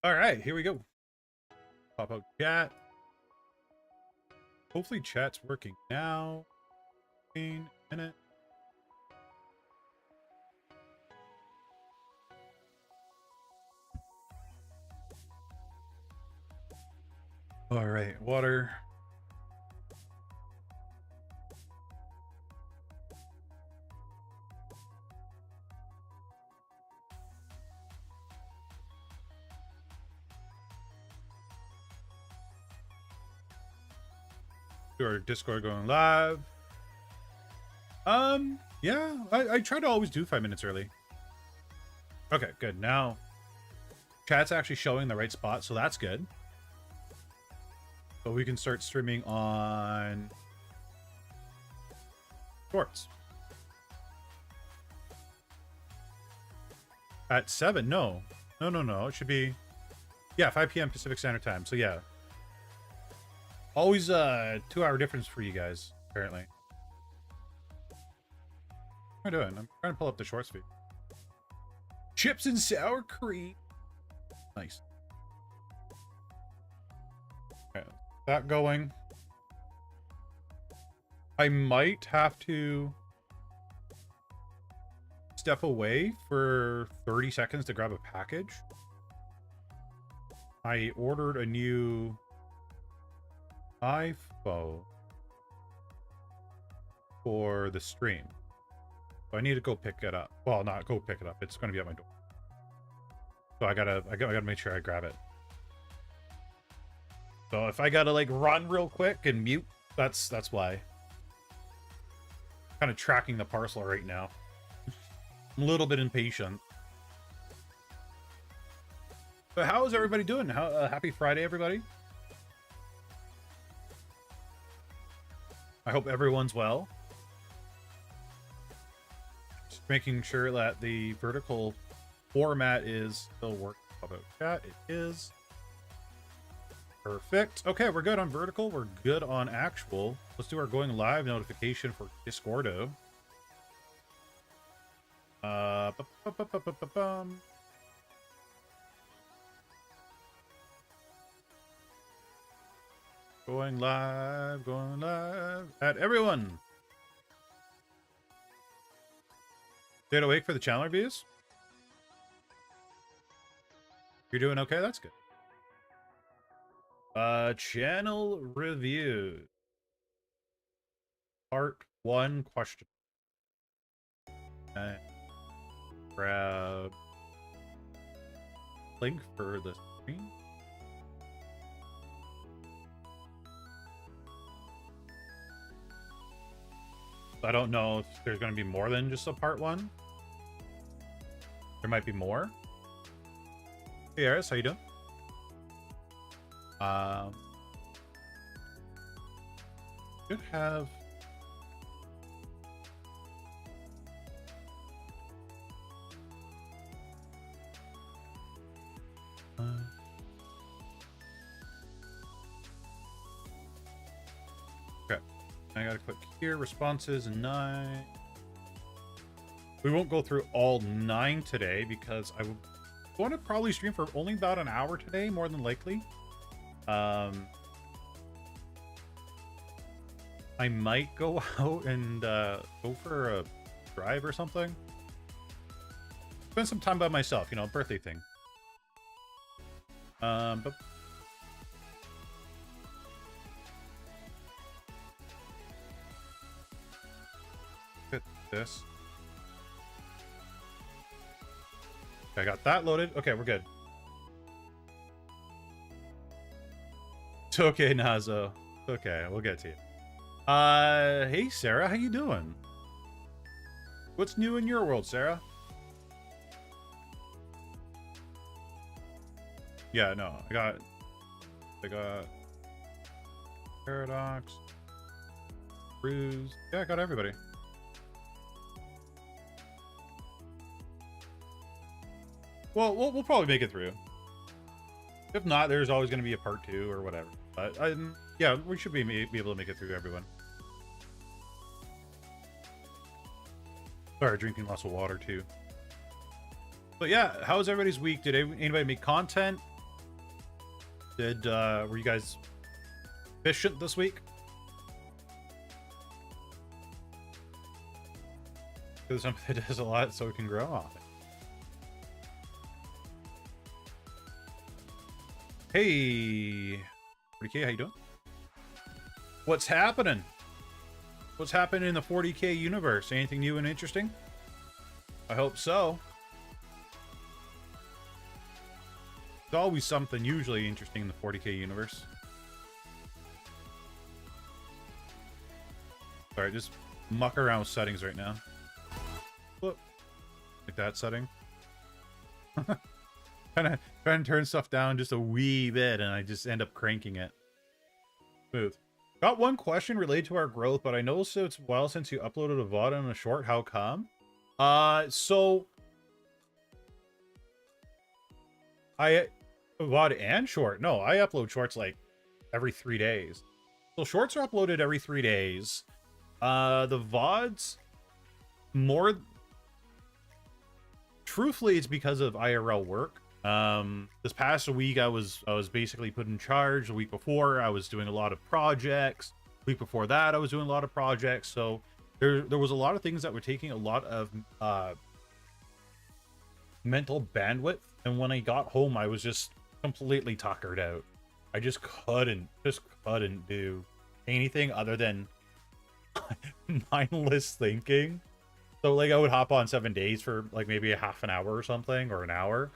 All right, here we go. Pop out chat. Hopefully chat's working now. Minute. All right, water. Our Discord going live. Yeah, I try to always do 5 minutes early. Okay, good. Now chat's actually showing the right spot, so that's good. But we can start streaming on Shorts. At 7? No. No. It should be, yeah, 5 p.m. Pacific Standard Time. So yeah. Always a 2-hour difference for you guys, apparently. What am I doing? I'm trying to pull up the Shorts feed. Chips and sour cream. Nice. Okay, that going. I might have to step away for 30 seconds to grab a package. I ordered a new iPhone for the stream. So I need to go pick it up. Well, not go pick it up. It's going to be at my door. So I gotta make sure I grab it. So if I gotta like run real quick and mute, that's why. Kind of tracking the parcel right now. I'm a little bit impatient. But how is everybody doing? Happy Friday, everybody. I hope everyone's well. Just making sure that the vertical format is still working. About chat, it is. Perfect. Okay, we're good on vertical. We're good on actual. Let's do our going live notification for Discordo. Going live at everyone. Stayed awake for the channel reviews? You're doing okay? That's good. Channel review. Part 1 question. Grab link for the stream. I don't know if there's going to be more than just a part 1. There might be more. Hey, Aris, how you doing? Should have okay. I gotta click here. Responses 9. We won't go through all 9 today because I want to probably stream for only about an hour today, more than likely. I might go out and go for a drive or something. Spend some time by myself, you know, birthday thing. But get this. I got that loaded. Okay, we're good. It's okay, Nazo. Okay, we'll get to you. Hey, Sarah, how you doing? What's new in your world, Sarah? Yeah, no, I got Paradox, Bruise. Yeah, I got everybody. Well, we'll probably make it through. If not, there's always going to be a part 2 or whatever. But yeah, we should be able to make it through everyone. Sorry, drinking lots of water too. But yeah, how's everybody's week? Did anybody make content? Were you guys efficient this week? Because something does a lot so it can grow off it. Hey, 40K, how you doing? What's happening? What's happening in the 40K universe? Anything new and interesting? I hope so. There's always something usually interesting in the 40K universe. Sorry, just muck around with settings right now. Whoop. Like that setting. Kind of trying to turn stuff down just a wee bit, and I just end up cranking it. Smooth. Got one question related to our growth, but I noticed it's a while since you uploaded a VOD and a short. How come? So VOD and short. No, I upload shorts like every 3 days. So shorts are uploaded every 3 days. The VODs more. Truthfully, it's because of IRL work. This past week I was basically put in charge. The week before I was doing a lot of projects. The week before that I was doing a lot of projects. So there was a lot of things that were taking a lot of mental bandwidth. And when I got home, I was just completely tuckered out. I just couldn't do anything other than mindless thinking. So like I would hop on 7 days for like maybe a half an hour or something, or an hour.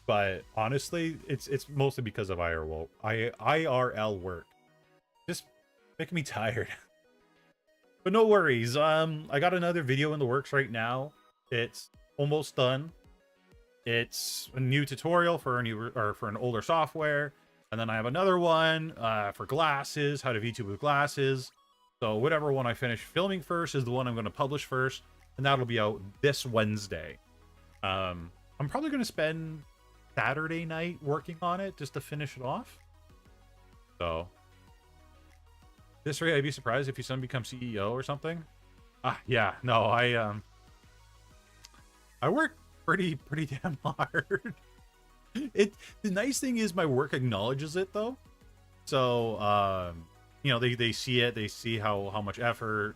But honestly, it's mostly because of IRL work. Just making me tired. But no worries. I got another video in the works right now. It's almost done. It's a new tutorial for an older software, and then I have another one for glasses, how to VTube with glasses. So whatever one I finish filming first is the one I'm going to publish first, and that'll be out this Wednesday. I'm probably going to spend Saturday night working on it just to finish it off. So this rate, I'd be surprised if your son becomes CEO or something. Yeah, no, I work pretty damn hard. The nice thing is my work acknowledges it though. So you know, they see it, they see how much effort,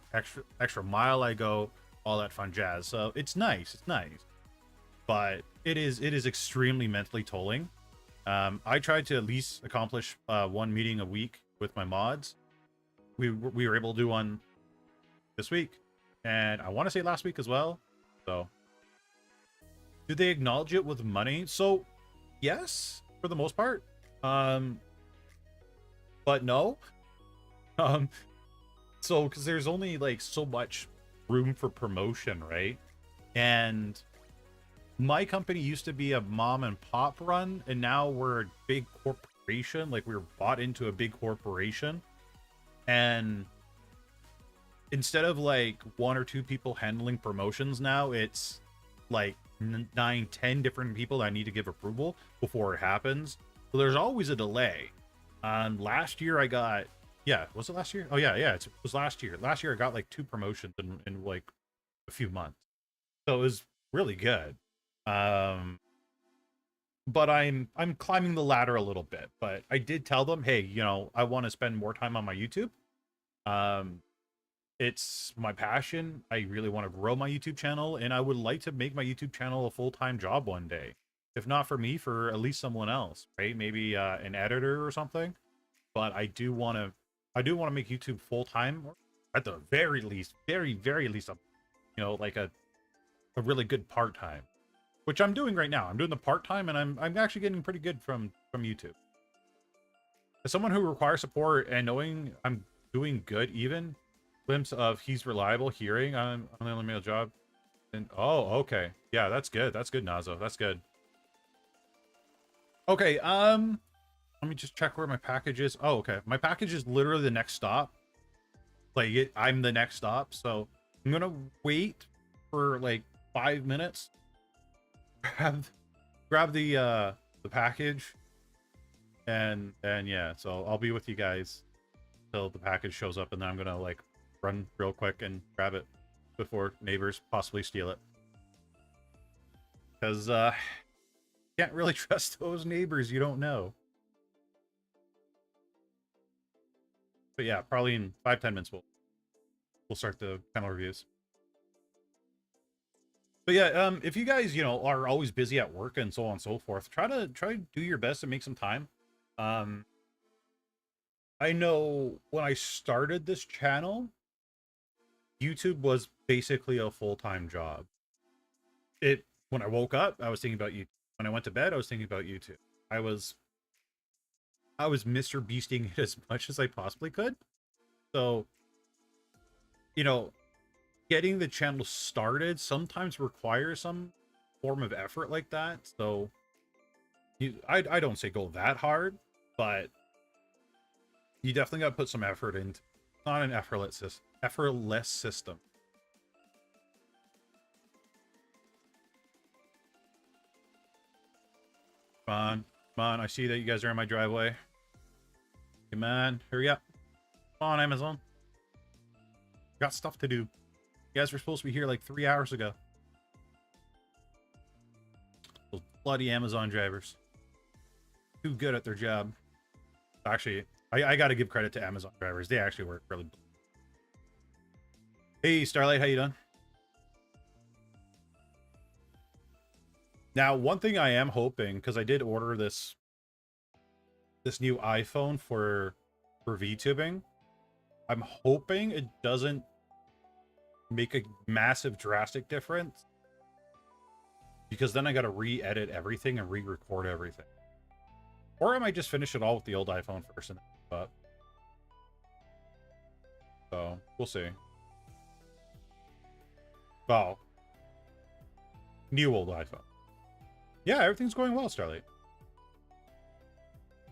extra mile I go, all that fun jazz. So it's nice, but it is extremely mentally tolling. I tried to at least accomplish one meeting a week with my mods. We were able to do one this week, and I want to say last week as well. So do they acknowledge it with money? So yes, for the most part. But no. So because there's only like so much room for promotion, right? And my company used to be a mom and pop run, and now we're a big corporation. Like, we were bought into a big corporation, and instead of like 1 or 2 people handling promotions, now it's like 9, 10 different people that need to give approval before it happens. So there's always a delay. Last year I got, yeah, was it last year? Oh yeah, it was last year. Last year I got like 2 promotions in like a few months. So it was really good. But I'm climbing the ladder a little bit, but I did tell them, hey, you know, I want to spend more time on my YouTube. It's my passion. I really want to grow my YouTube channel, and I would like to make my YouTube channel a full-time job one day. If not for me, for at least someone else, right? Maybe an editor or something. But I do want to make YouTube full-time, or at the very least, very least, you know, like a really good part-time. Which I'm doing right now. I'm doing the part-time, and I'm actually getting pretty good from YouTube. As someone who requires support and knowing I'm doing good, even glimpse of he's reliable hearing on the only mail job. And oh, okay. Yeah, that's good. That's good, Nazo. That's good. Okay, let me just check where my package is. Oh, okay. My package is literally the next stop. Like, I'm the next stop, so I'm gonna wait for like 5 minutes. Grab the package, and yeah, so I'll be with you guys till the package shows up, and then I'm gonna like run real quick and grab it before neighbors possibly steal it, because Can't really trust those neighbors you don't know. But yeah, probably in 5-10 minutes we'll start the channel reviews. But yeah, if you guys, are always busy at work and so on and so forth, try to do your best to make some time. I know when I started this channel, YouTube was basically a full-time job. When I woke up, I was thinking about YouTube. When I went to bed, I was thinking about YouTube. I was Mr. Beasting it as much as I possibly could. So, getting the channel started sometimes requires some form of effort like that. So, I don't say go that hard, but you definitely got to put some effort into. Not an effortless system. Come on, I see that you guys are in my driveway. Come on, hurry up. Come on, Amazon. Got stuff to do. You guys were supposed to be here like 3 hours ago. Those bloody Amazon drivers. Too good at their job. Actually, I gotta give credit to Amazon drivers. They actually work really. Hey, Starlight, how you doing? Now, one thing I am hoping, because I did order this new iPhone for VTubing, I'm hoping it doesn't make a massive drastic difference, because then I gotta re-edit everything and re-record everything. Or I might just finish it all with the old iPhone first and then up. So we'll see. Well, new old iPhone. Yeah, everything's going well, Starlight.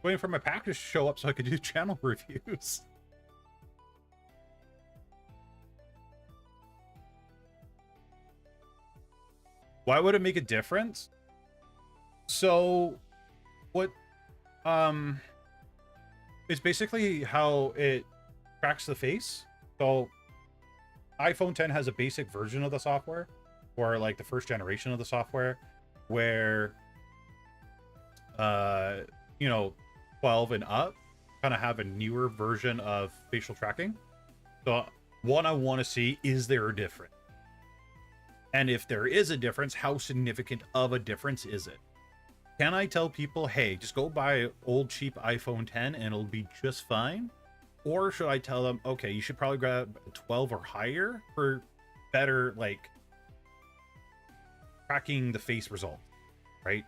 Waiting for my package to show up so I could do channel reviews. Why would it make a difference? So, what, it's basically how it tracks the face. So, iPhone 10 has a basic version of the software, or like the first generation of the software, where 12 and up kind of have a newer version of facial tracking. So one, I want to see, is there a difference? And if there is a difference, how significant of a difference is it? Can I tell people, hey, just go buy old cheap iPhone 10 and it'll be just fine? Or should I tell them, okay, you should probably grab 12 or higher for better, like, tracking the face result, right?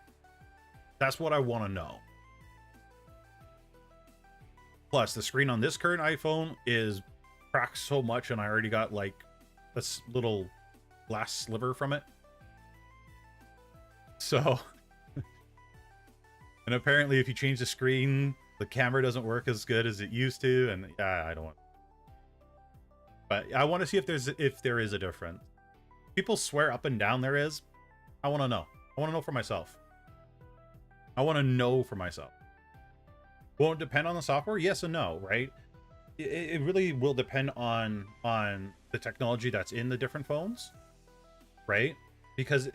That's what I want to know. Plus, the screen on this current iPhone is cracked so much, and I already got, like, this little glass sliver from it. So, and apparently if you change the screen, the camera doesn't work as good as it used to, and yeah, I don't want. But I want to see if there is a difference. People swear up and down there is. I want to know. I want to know for myself. I want to know for myself. Won't depend on the software? Yes and no, right? It really will depend on the technology that's in the different phones, right? Because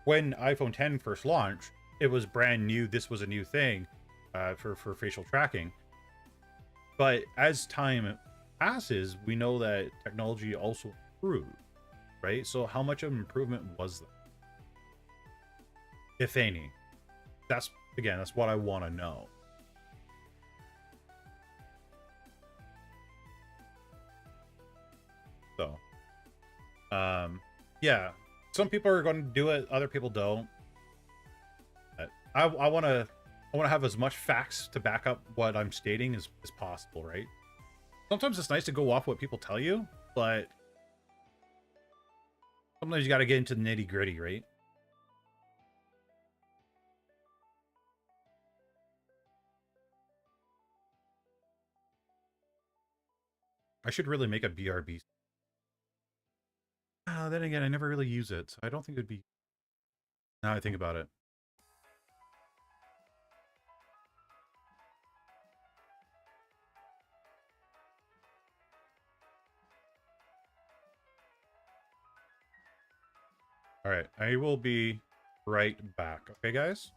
when iPhone 10 first launched, it was brand new. This was a new thing for facial tracking. But as time passes, we know that technology also improved, right? So how much of an improvement was there, if any? That's what I want to know. So, yeah, some people are going to do it, other people don't. I want to have as much facts to back up what I'm stating as possible, right? Sometimes it's nice to go off what people tell you, but sometimes you got to get into the nitty gritty, right? I should really make a BRB. Then again, I never really use it, so I don't think it would be. Now I think about it. All right, I will be right back. Okay, guys?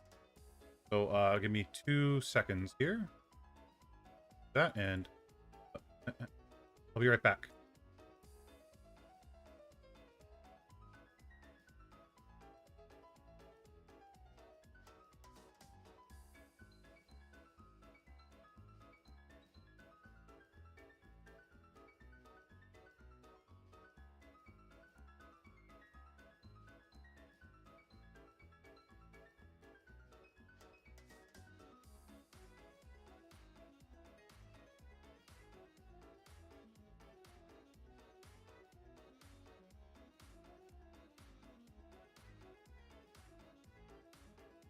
So give me 2 seconds here. That and I'll be right back.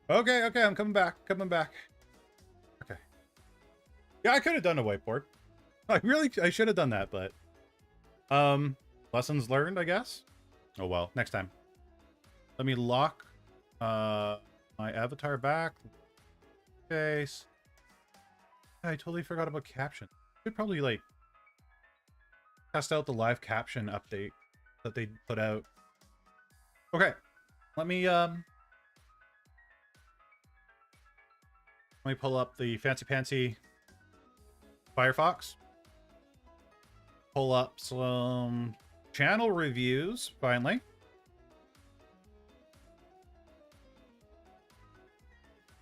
Okay, okay, I'm coming back. Coming back. Okay. Yeah, I could have done a whiteboard. I should have done that, but lessons learned, I guess. Oh well, next time. Let me lock my avatar back. Face. I totally forgot about caption. Should probably like test out the live caption update that they put out. Okay. Let me pull up the fancy pantsy Firefox. Pull up some channel reviews finally.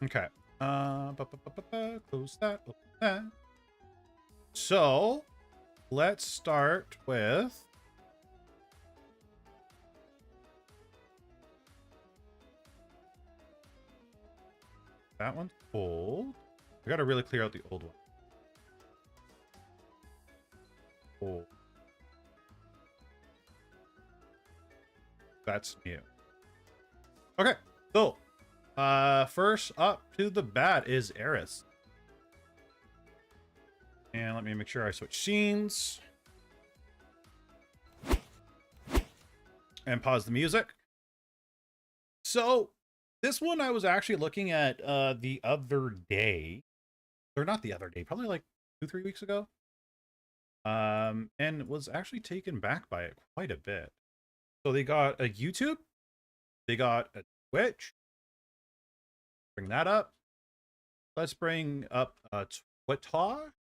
Okay. Close that. Open that. So, let's start with that one's old. I gotta really clear out the old one. Old. That's new. Okay, so first up to the bat is Eris. And let me make sure I switch scenes. And pause the music. So, this one I was actually looking at the other day. Or not the other day, probably like 2-3 weeks ago. And was actually taken back by it quite a bit. So they got a YouTube. They got a Twitch. Bring that up. Let's bring up Twitter,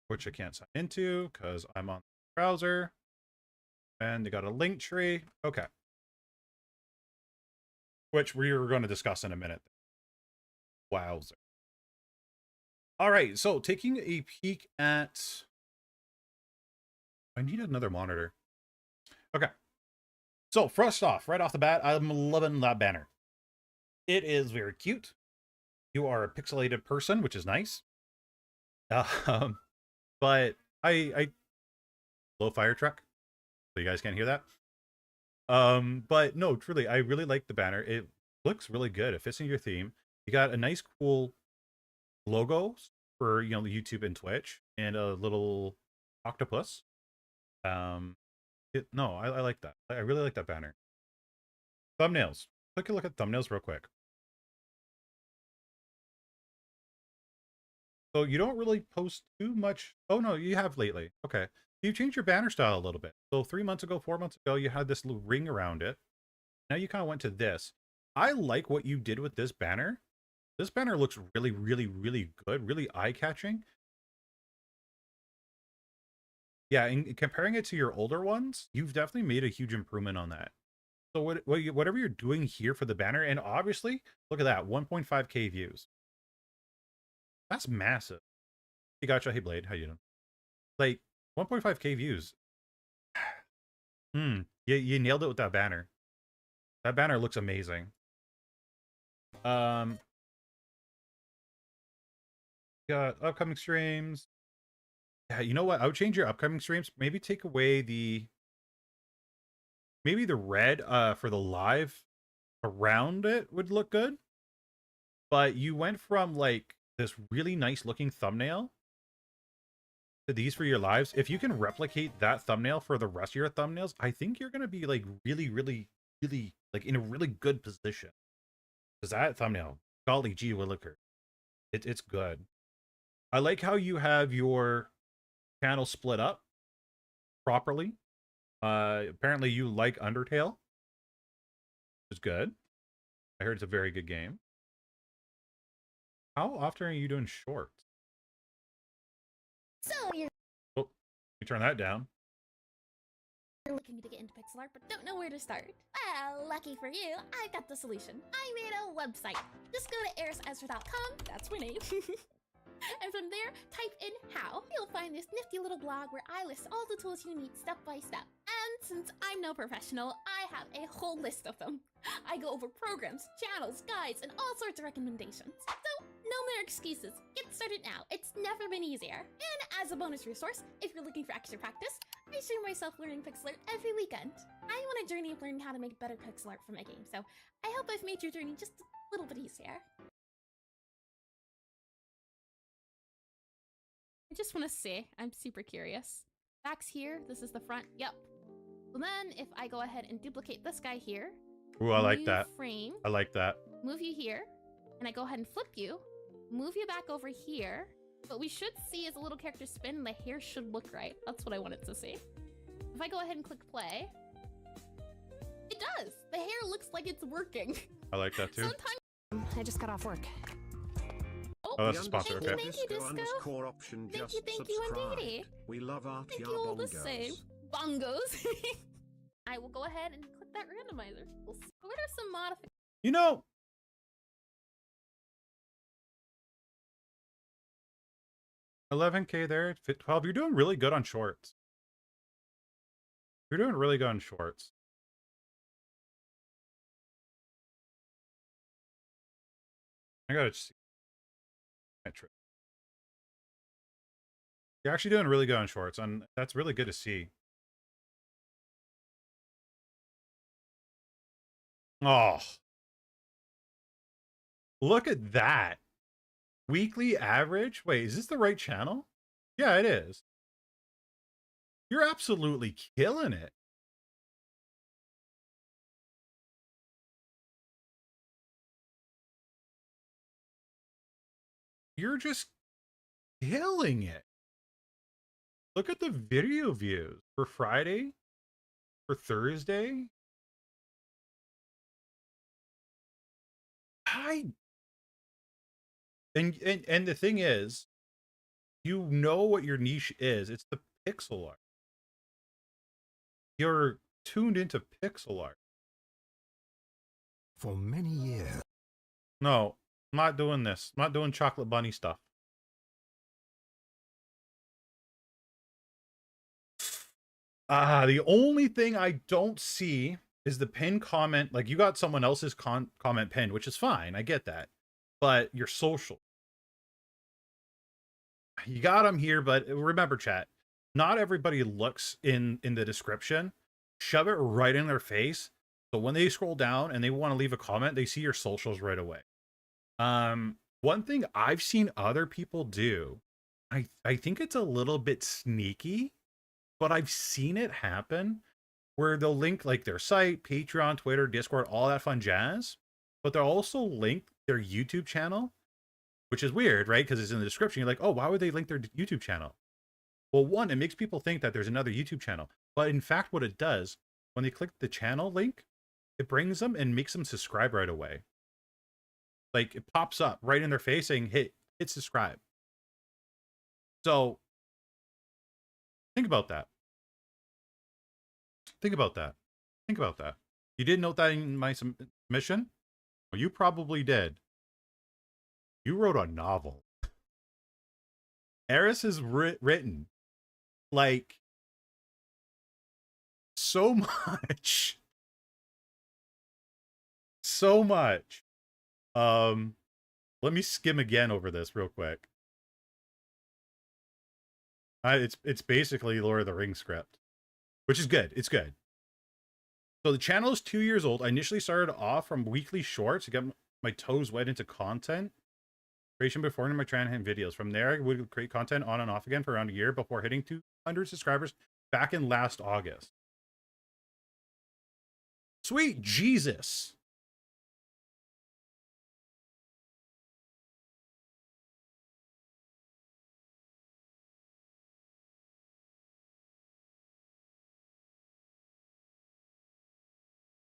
which I can't sign into because I'm on the browser. And they got a link tree. Okay. Which we're going to discuss in a minute. Wowzer. All right, so taking a peek at... I need another monitor. Okay. So first off, right off the bat, I'm loving that banner. It is very cute. You are a pixelated person, which is nice. But I low fire truck, so you guys can't hear that. But no, truly, I really like the banner. It looks really good. It fits in your theme. You got a nice, cool logo for the YouTube and Twitch, and a little octopus. No, I like that. I really like that banner. Thumbnails. Take a look at thumbnails real quick. So you don't really post too much. Oh no, you have lately. Okay. You changed your banner style a little bit. So 3 months ago, 4 months ago, you had this little ring around it. Now you kind of went to this. I like what you did with this banner. This banner looks really, really, really good. Really eye-catching. Yeah, and comparing it to your older ones, you've definitely made a huge improvement on that. So whatever you're doing here for the banner, and obviously, look at that, 1.5K views. That's massive. Hey, gotcha. Hey, Blade. How you doing? Like, 1.5K views. You nailed it with that banner. That banner looks amazing. Got upcoming streams. Yeah, you know what? I would change your upcoming streams. Maybe take away maybe the red for the live around it would look good. But you went from like this really nice looking thumbnail to these for your lives. If you can replicate that thumbnail for the rest of your thumbnails, I think you're gonna be like really, really, really like in a really good position. Because that thumbnail, golly gee williker, it's good. I like how you have your channel split up properly. Apparently you like Undertale, which is good. I heard it's a very good game. How often are you doing shorts? So you're Oh, you turn that down. looking to get into pixel art but don't know where to start? Well, lucky for you, I've got the solution. I made a website. Just go to erisezra.com, that's my name. And from there, type in how. You'll find this nifty little blog where I list all the tools you need step by step. And since I'm no professional, I have a whole list of them. I go over programs, channels, guides, and all sorts of recommendations. So, no more excuses. Get started now. It's never been easier. And as a bonus resource, if you're looking for extra practice, I stream myself learning pixel art every weekend. I'm on a journey of learning how to make better pixel art for my game, so I hope I've made your journey just a little bit easier. I just want to say, I'm super curious. Back's here, this is the front, yep. So then, if I go ahead and duplicate this guy here. Ooh, I like that. Frame. I like that. Move you here, and I go ahead and flip you. Move you back over here. What we should see is a little character spin, and the hair should look right. That's what I wanted to see. If I go ahead and click play, it does! The hair looks like it's working. I like that too. Sometimes I just got off work. Oh, that's a sponsor, okay. Thank you, Disco. Thank you, indeedy. We love our Thank you all the same. Bongos. I will go ahead and click that randomizer. We'll see. What are some modifications? You know, $11K there, fit 12. You're doing really good on shorts. You're doing really good on shorts. I gotta see. Metric. You're actually doing really good on shorts, and that's really good to see. Oh, look at that. Weekly average? Wait, is this the right channel? Yeah, it is. You're absolutely killing it. You're just killing it. Look at the video views for Friday, for Thursday. And the thing is, you know what your niche is. It's the pixel art. You're tuned into pixel art. For many years. No, I'm not doing this. I'm not doing chocolate bunny stuff. The only thing I don't see is the pin comment. Like, you got someone else's comment pinned, which is fine. I get that. But your social. You got them here, but remember, chat, not everybody looks in the description. Shove it right in their face. So when they scroll down and they want to leave a comment, they see your socials right away. One thing I've seen other people do, I think it's a little bit sneaky, but I've seen it happen where they'll link like their site, Patreon, Twitter, Discord, all that fun jazz, but they'll also link their YouTube channel, which is weird, right? Because it's in the description. You're like, oh, why would they link their YouTube channel? Well, one, it makes people think that there's another YouTube channel. But in fact, what it does, when they click the channel link, it brings them and makes them subscribe right away. Like, it pops up right in their face saying, hit subscribe. So think about that. Think about that. Think about that. You didn't note that in my submission? Well, you probably did. You wrote a novel. Eris has written like so much. So much. Let me skim again over this real quick. It's basically Lord of the Rings script, which is good. It's good. So the channel is 2 years old. I initially started off from weekly shorts to get my toes wet into content creation before my Tranhand videos. From there, I would create content on and off again for around a year before hitting 200 subscribers back in last August. Sweet Jesus.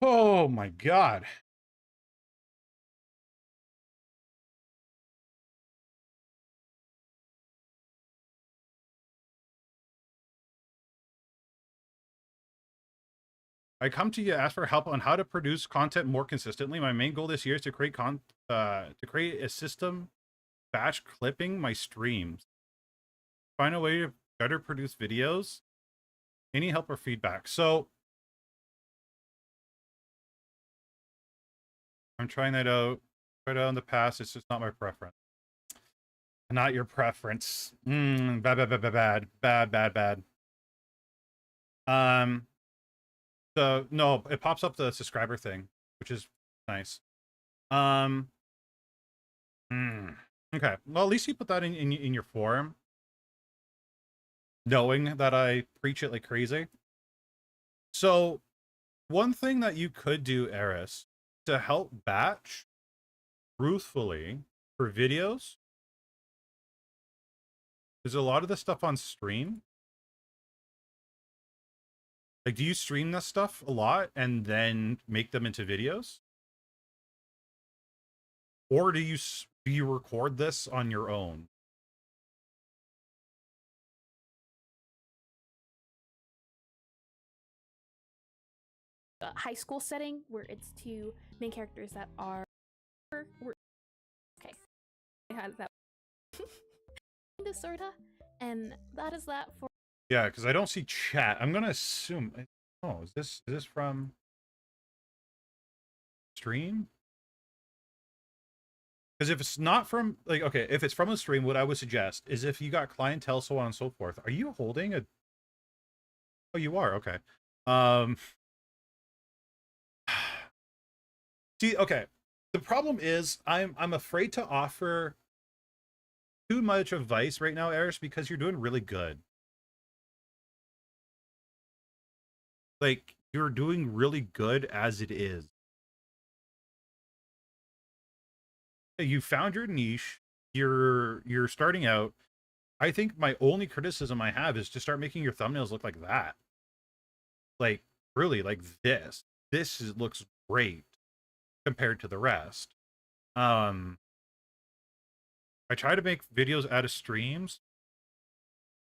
Oh my God. I come to you to ask for help on how to produce content more consistently. My main goal this year is to create a system batch clipping my streams. Find a way to better produce videos. Any help or feedback? So I'm trying that out. Tried it out in the past. It's just not my preference. Not your preference. Bad, bad, bad, bad, bad, bad, bad, bad. No, it pops up the subscriber thing, which is nice. Okay. Well, at least you put that in your forum, knowing that I preach it like crazy. So, one thing that you could do, Eris, to help batch truthfully for videos, is a lot of the stuff on stream. Like, do you stream this stuff a lot and then make them into videos? Or do you record this on your own? High school setting where it's two main characters that are okay. How does that kinda sorta? And that is that for Yeah, because I don't see chat. I'm gonna assume. Oh, is this from stream? Because if it's not from, like, okay, if it's from a stream, what I would suggest is if you got clientele, so on and so forth. Are you holding a? Oh, you are. Okay. See, okay. The problem is I'm afraid to offer too much advice right now, Eris, because you're doing really good. Like, you're doing really good as it is. You found your niche. You're starting out. I think my only criticism I have is to start making your thumbnails look like that. Like, really, like this. Looks great compared to the rest. I try to make videos out of streams,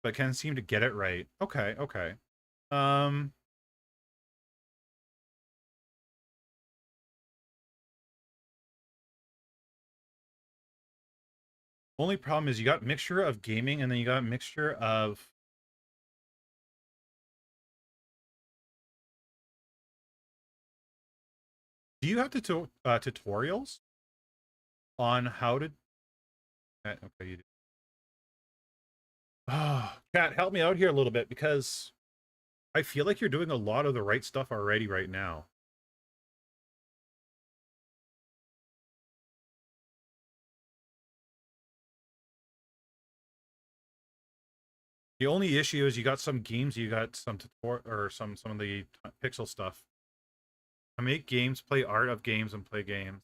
but can't seem to get it right. Okay, okay. Only problem is you got mixture of gaming and then you got mixture of do you have tutorials on how to okay, you do. Oh, Kat, help me out here a little bit because I feel like you're doing a lot of the right stuff already right now. The only issue is you got some games, you got some tutorial or some of the pixel stuff. I make games, play art of games, and play games.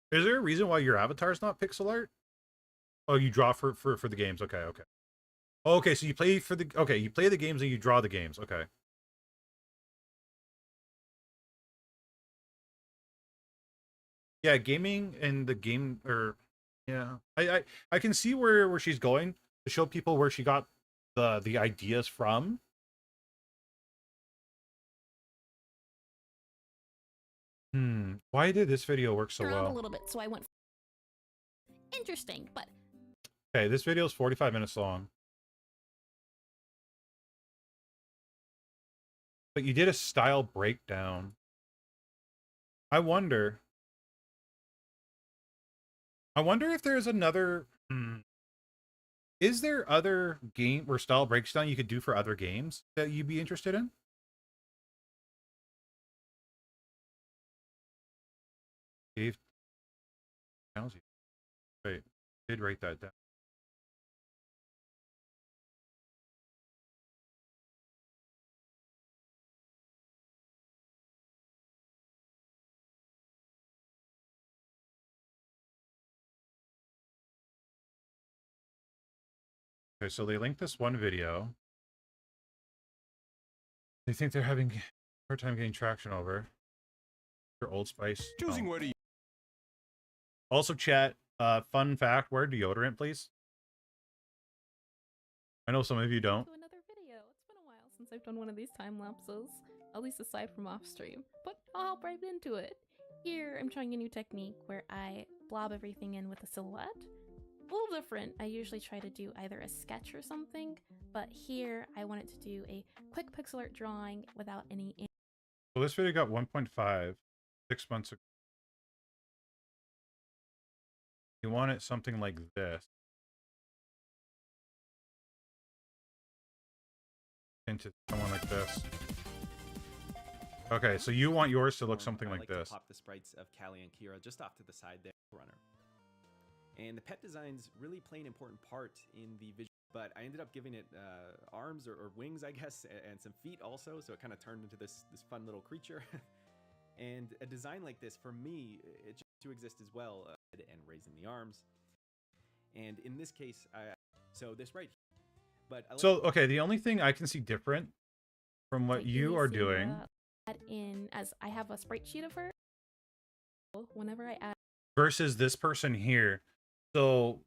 Is there a reason why your avatar is not pixel art? Oh, you draw for the games. Okay, okay. Okay, so you play for the you play the games and you draw the games. Okay. Yeah, gaming and the game or yeah. I can see where she's going to show people where she got the ideas from. Why did this video work so around well? a little bit, so I went interesting, but Okay, this video is 45 minutes long. But you did a style breakdown. I wonder if there's another is there other game or style breakdown you could do for other games that you'd be interested in? Dave tells you. Wait, I did write that down. Okay, so they linked this one video. They think they're having a hard time getting traction over. For Old Spice. Choosing where to Also, chat, Fun fact, wear deodorant, please. I know some of you don't. To another video. It's been a while since I've done one of these time lapses, at least aside from off stream, but I'll hop right into it. Here, I'm trying a new technique where I blob everything in with a silhouette. A little different. I usually try to do either a sketch or something, but here I wanted to do a quick pixel art drawing without any. So this video got 1.5 6 months ago. You want it something like this. Into someone like this. Okay, so you want yours to look something like this. To pop the sprites of Callie and Kira just off to the side there, runner. And the pet designs really play an important part in the visual, but I ended up giving it arms or wings, I guess, and some feet also, so it kind of turned into this fun little creature. And a design like this, for me, it just to exist as well, and raising the arms. And in this case, so this right here, but so okay, the only thing I can see different from what you are doing, add in as I have a sprite sheet of her. Whenever I add versus this person here. So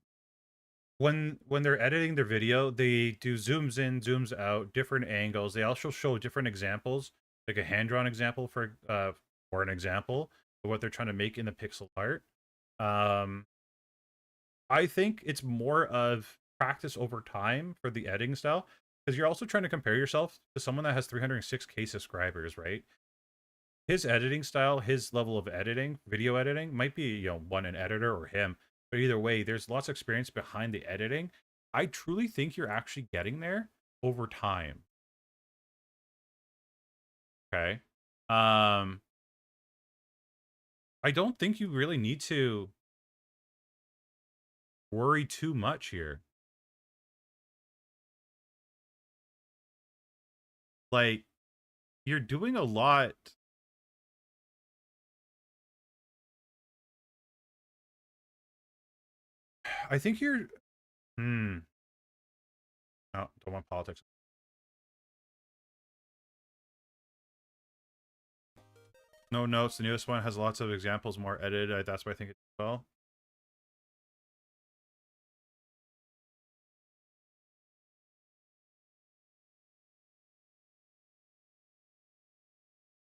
when they're editing their video, they do zooms in, zooms out, different angles. They also show different examples, like a hand-drawn example for or an example of what they're trying to make in the pixel art. I think it's more of practice over time for the editing style, because you're also trying to compare yourself to someone that has 306K subscribers, right? His editing style, his level of editing, video editing, might be, you know, one an editor or him, but either way, there's lots of experience behind the editing. I truly think you're actually getting there over time. Okay. I don't think you really need to worry too much here. Like, you're doing a lot. I think you're no, don't want politics. No notes. The newest one has lots of examples, more edited. That's why I think it's well.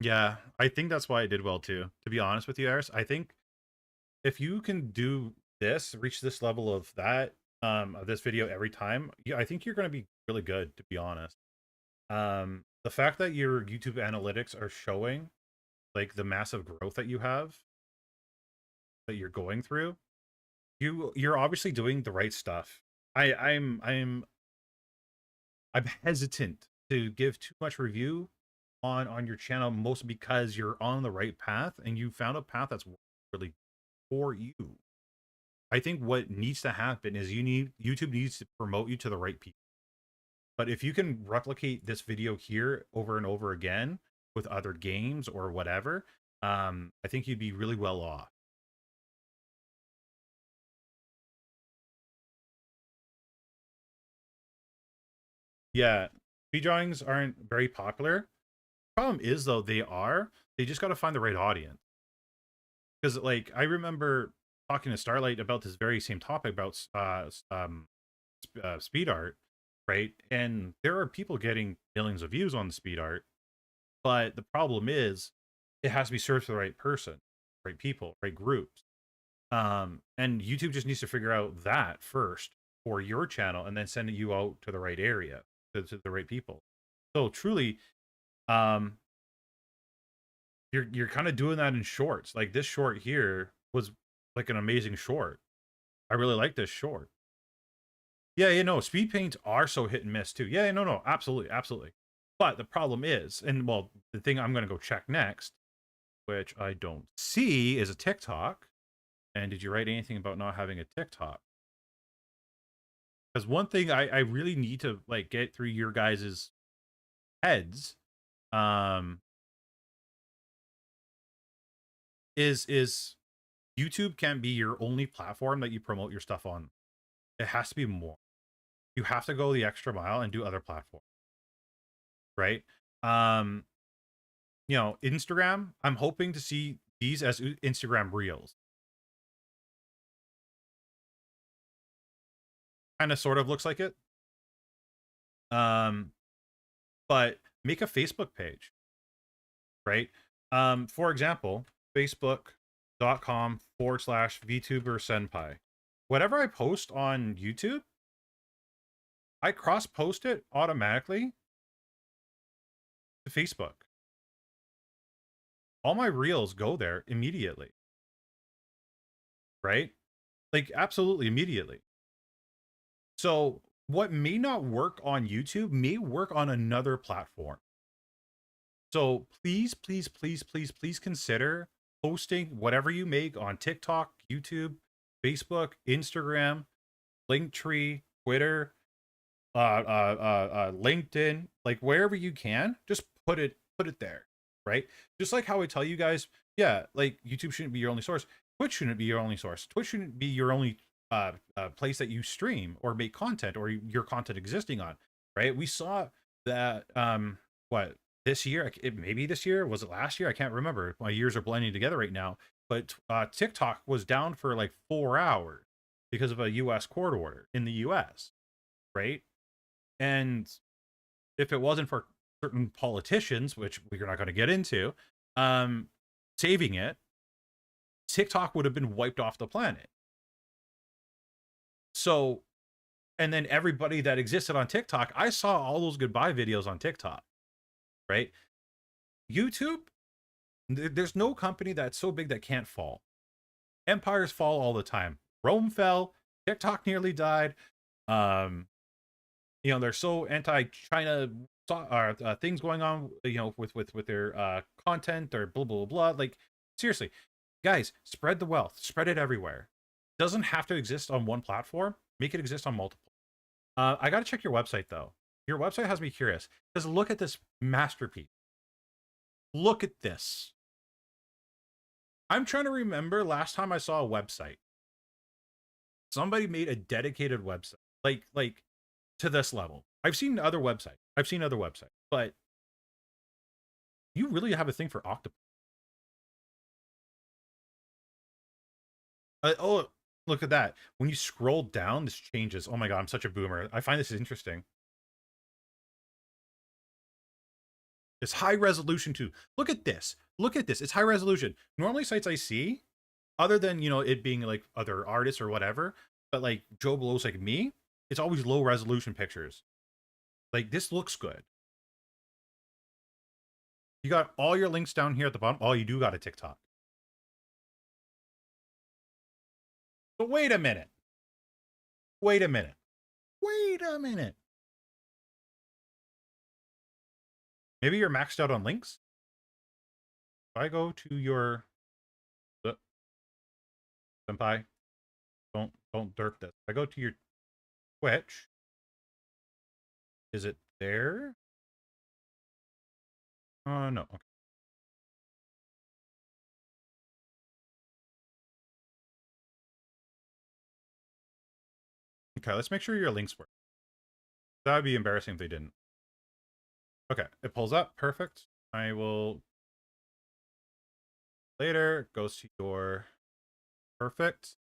Yeah, I think that's why I did well too. To be honest with you, Aris, I think if you can do this, reach this level of that, of this video every time, yeah, I think you're going to be really good. To be honest, the fact that your YouTube analytics are showing like the massive growth that you have, that you're going through, you're obviously doing the right stuff. I'm hesitant to give too much review on your channel, mostly because you're on the right path and you found a path that's really for you. I think what needs to happen is YouTube needs to promote you to the right people. But if you can replicate this video here over and over again with other games or whatever, I think you'd be really well off. Yeah, speed drawings aren't very popular. Problem is, though, they just got to find the right audience. Because, like, I remember talking to Starlight about this very same topic about speed art, right? And there are people getting millions of views on the speed art, but the problem is it has to be served to the right person, right people, right groups. And YouTube just needs to figure out that first for your channel and then send you out to the right area, to the right people. So truly, you're kind of doing that in shorts. Like this short here was like an amazing short. I really like this short. Yeah, you know, speed paints are so hit and miss too. Yeah, no, absolutely, absolutely. But the problem is, and well, the thing I'm going to go check next, which I don't see, is a TikTok. And did you write anything about not having a TikTok? Because one thing I really need to like get through your guys's heads, is YouTube can't be your only platform that you promote your stuff on. It has to be more. You have to go the extra mile and do other platforms, right? You know, Instagram, I'm hoping to see these as Instagram Reels. kind of sort of looks like it. But make a Facebook page, right? For example, facebook.com/VTuber Senpai. Whatever I post on YouTube, I cross post it automatically to Facebook. All my reels go there immediately, right? Like, absolutely immediately. So what may not work on YouTube may work on another platform. So please, please, please, please, please consider posting whatever you make on TikTok, YouTube, Facebook, Instagram, Linktree, Twitter, LinkedIn, like wherever you can, just put it there, right? Just like how I tell you guys, yeah, like YouTube shouldn't be your only source. Twitch shouldn't be your only source. Twitch shouldn't be your only place that you stream or make content or your content existing on, right? We saw that what this year, maybe this year, was it last year? I can't remember. My years are blending together right now. But TikTok was down for like 4 hours because of a US court order in the US, right? And if it wasn't for certain politicians, which we're not going to get into, saving it, TikTok would have been wiped off the planet. So, and then everybody that existed on TikTok, I saw all those goodbye videos on TikTok, right? YouTube, there's no company that's so big that can't fall. Empires fall all the time. Rome fell, TikTok nearly died. You know, they're so anti-China things going on, you know, with their content or blah blah blah. Like, seriously, guys, spread the wealth, spread it everywhere. Doesn't have to exist on one platform. Make it exist on multiple. I gotta check your website though. Your website has me curious because look at this masterpiece. Look at this. I'm trying to remember last time I saw a website. Somebody made a dedicated website, like to this level. I've seen other websites, but you really have a thing for octopus. Oh, look at that. When you scroll down, this changes. Oh my god, I'm such a boomer. I find this interesting. It's high resolution too. Look at this. Look at this. It's high resolution. Normally sites I see, other than, you know, it being like other artists or whatever, but like Joe Blow's like me, it's always low resolution pictures. Like, this looks good. You got all your links down here at the bottom. Oh, you do got a TikTok. But wait a minute. Wait a minute. Wait a minute. Maybe you're maxed out on links? If I go to your Senpai, don't derp this. If I go to your Twitch, is it there? No. Okay. Okay, let's make sure your links work. That would be embarrassing if they didn't. Okay, it pulls up. Perfect. I will later goes to your perfect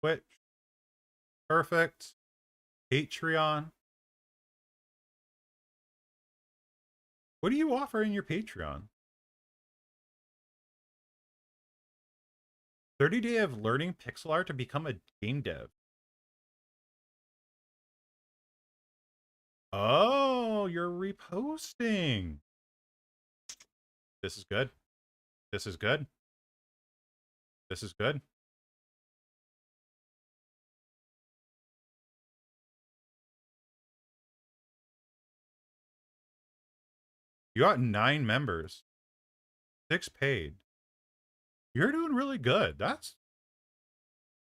Twitch. Perfect. Patreon. What do you offer in your Patreon? 30-day of learning pixel art to become a game dev. Oh, you're reposting. This is good. This is good. This is good. You got 9 members. 6 paid. You're doing really good. That's...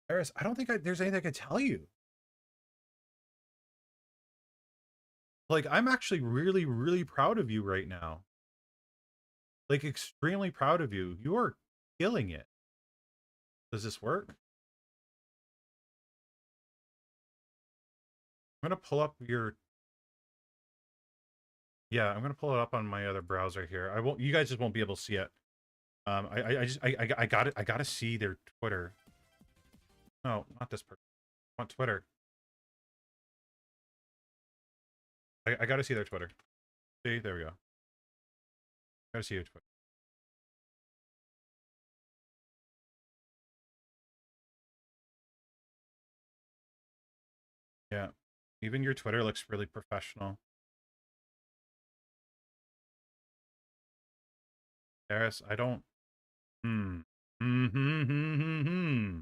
Eris, I don't think there's anything I can tell you. Like, I'm actually really, really proud of you right now. Like, extremely proud of you. You are killing it. Does this work? I'm gonna pull up your... Yeah, I'm gonna pull it up on my other browser here. I won't... You guys just won't be able to see it. I got it. I gotta see their Twitter. No, not this person. I want Twitter. I gotta see their Twitter. See, there we go. Gotta see your Twitter. Yeah. Even your Twitter looks really professional. Eris, I don't. Hmm. Hmm.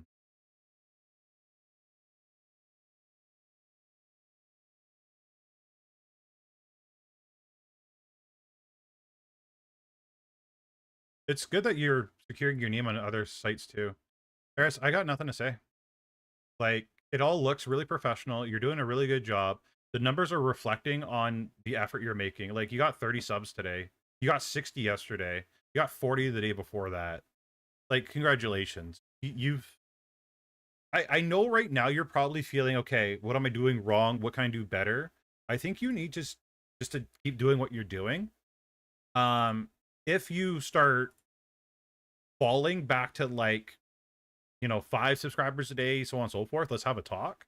It's good that you're securing your name on other sites too. Eris, I got nothing to say. Like, it all looks really professional. You're doing a really good job. The numbers are reflecting on the effort you're making. Like, you got 30 subs today. You got 60 yesterday. You got 40 the day before that. Like, congratulations. You've I know right now you're probably feeling, okay, what am I doing wrong? What can I do better? I think you need just to keep doing what you're doing. If you start falling back to like, 5 subscribers a day, so on and so forth, let's have a talk.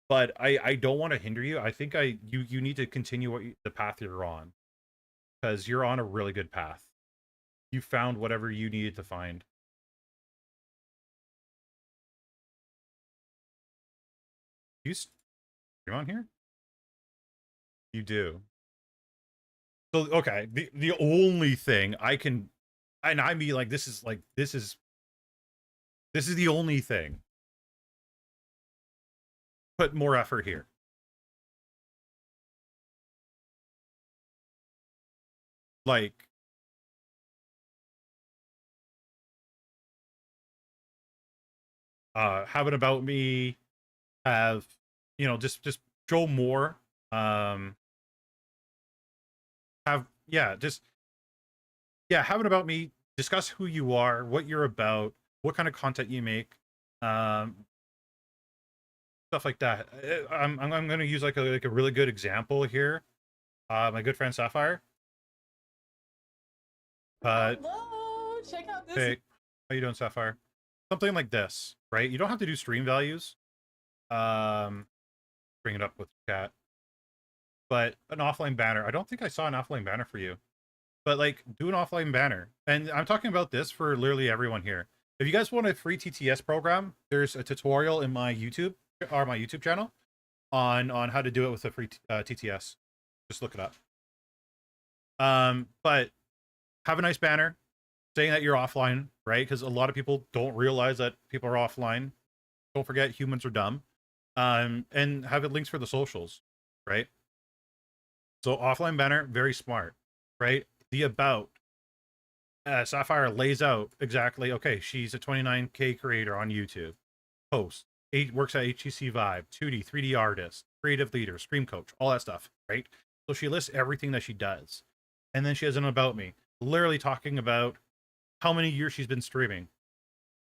But I don't want to hinder you. I think you need to continue the path you're on, because you're on a really good path. You found whatever you needed to find. You stream on here? You do. So okay, the only thing I can, and I mean, like, this is the only thing. Put more effort here. Like, have it about me, have, just show more. Have, yeah, just, yeah, have it about me. Discuss who you are, what you're about, what kind of content you make, um, stuff like that. I'm going to use like a really good example here. My good friend Sapphire. Hello, check out this. Hey, how you doing, Sapphire? Something like this, right? You don't have to do stream values. Bring it up with chat. But an offline banner. I don't think I saw an offline banner for you. But like, do an offline banner. And I'm talking about this for literally everyone here. If you guys want a free TTS program, there's a tutorial in my YouTube channel on how to do it with a free TTS. Just look it up. But have a nice banner saying that you're offline, right? Because a lot of people don't realize that people are offline. Don't forget, humans are dumb. And have it links for the socials, right? So offline banner, very smart, right? The about. Sapphire lays out exactly, okay, she's a 29K creator on YouTube, host, works at HTC Vive, 2D, 3D artist, creative leader, stream coach, all that stuff, right? So she lists everything that she does. And then she has an about me, literally talking about how many years she's been streaming,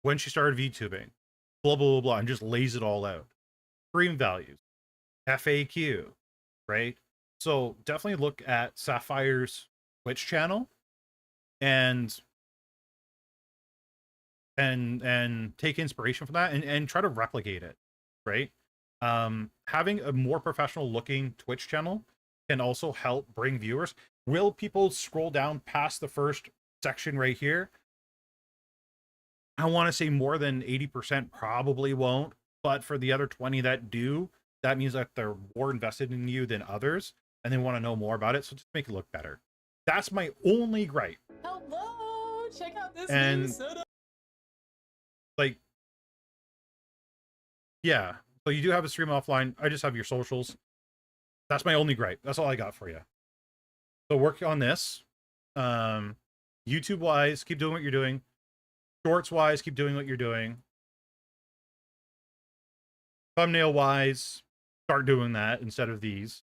when she started VTubing, blah, blah, blah, blah, and just lays it all out. Stream values, FAQ, right? So definitely look at Sapphire's Twitch channel and take inspiration from that and try to replicate it, right? Having a more professional looking Twitch channel can also help bring viewers. Will people scroll down past the first section right here? I want to say more than 80% probably won't, but for the other 20 that do, that means that they're more invested in you than others and they want to know more about it, so just make it look better. That's my only gripe. Hello, check out this And new setup. like, yeah, so you do have a stream offline. I just have your socials. That's my only gripe. That's all I got for you. So work on this. YouTube wise, keep doing what you're doing. Shorts wise, keep doing what you're doing. Thumbnail wise, start doing that instead of these.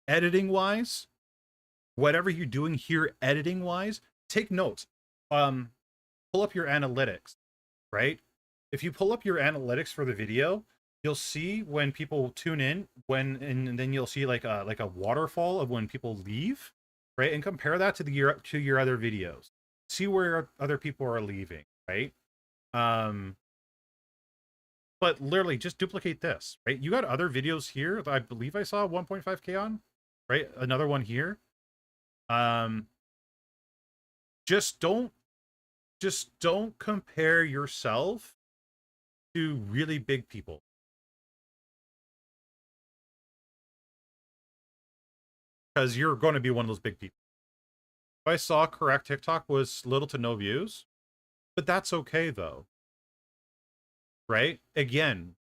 Editing wise, whatever you're doing here editing wise, take notes. Pull up your analytics, right? If you pull up your analytics for the video, you'll see when people tune in, and then you'll see like a waterfall of when people leave, right? And compare that to your other videos. See where other people are leaving, right? But literally just duplicate this, right? You got other videos here that I believe I saw 1.5K on. right? Another one here. Just don't compare yourself to really big people. Because you're going to be one of those big people. I saw correct TikTok was little to no views, but that's okay though. Right? Again,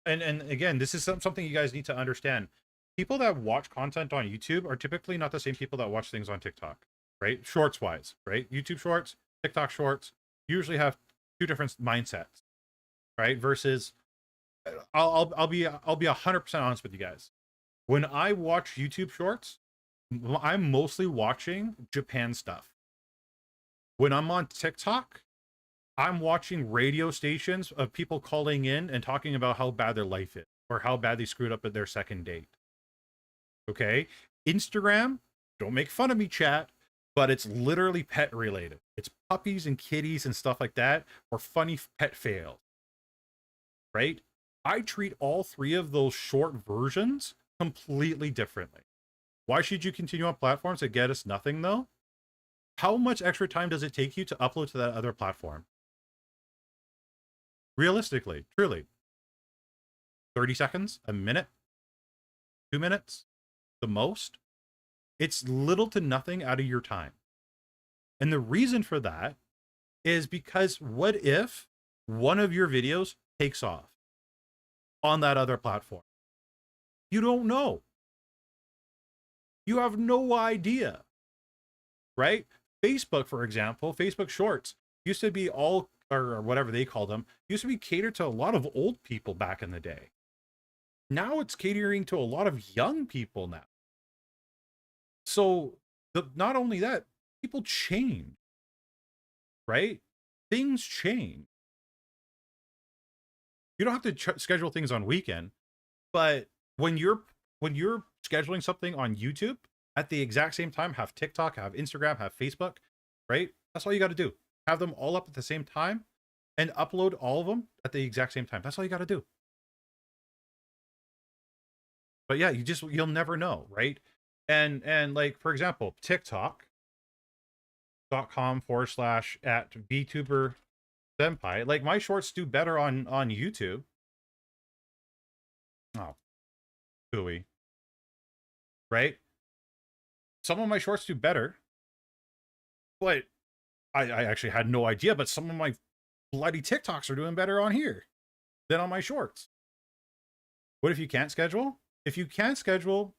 and again, this is something you guys need to understand. People that watch content on YouTube are typically not the same people that watch things on TikTok, right? Shorts wise, right? YouTube shorts, TikTok shorts usually have two different mindsets, right? Versus I'll be 100% honest with you guys. When I watch YouTube shorts, I'm mostly watching Japan stuff. When I'm on TikTok, I'm watching radio stations of people calling in and talking about how bad their life is or how bad they screwed up at their second date. Okay? Instagram, don't make fun of me, chat, but it's literally pet related. It's puppies and kitties and stuff like that, or funny pet fails. Right? I treat all three of those short versions completely differently. Why should you continue on platforms that get us nothing though? How much extra time does it take you to upload to that other platform? Realistically, truly. 30 seconds, a minute, 2 minutes, the most. It's little to nothing out of your time. And the reason for that is because what if one of your videos takes off on that other platform? You don't know. You have no idea, right? Facebook, for example, Facebook Shorts used to be all, or whatever they call them, used to be catered to a lot of old people back in the day. Now it's catering to a lot of young people now. So not only that, people change, right? Things change. You don't have to schedule things on weekend, but when you're scheduling something on YouTube at the exact same time, have TikTok, have Instagram, have Facebook, right? That's all you got to do. Have them all up at the same time and upload all of them at the exact same time. That's all you got to do. But yeah, you'll never know, right? And like, for example, TikTok.com/@VTuber Senpai. Like, my shorts do better on YouTube. Oh, gooey. Right? Some of my shorts do better. But I actually had no idea, but some of my bloody TikToks are doing better on here than on my shorts. What if you can't schedule? If you can't schedule,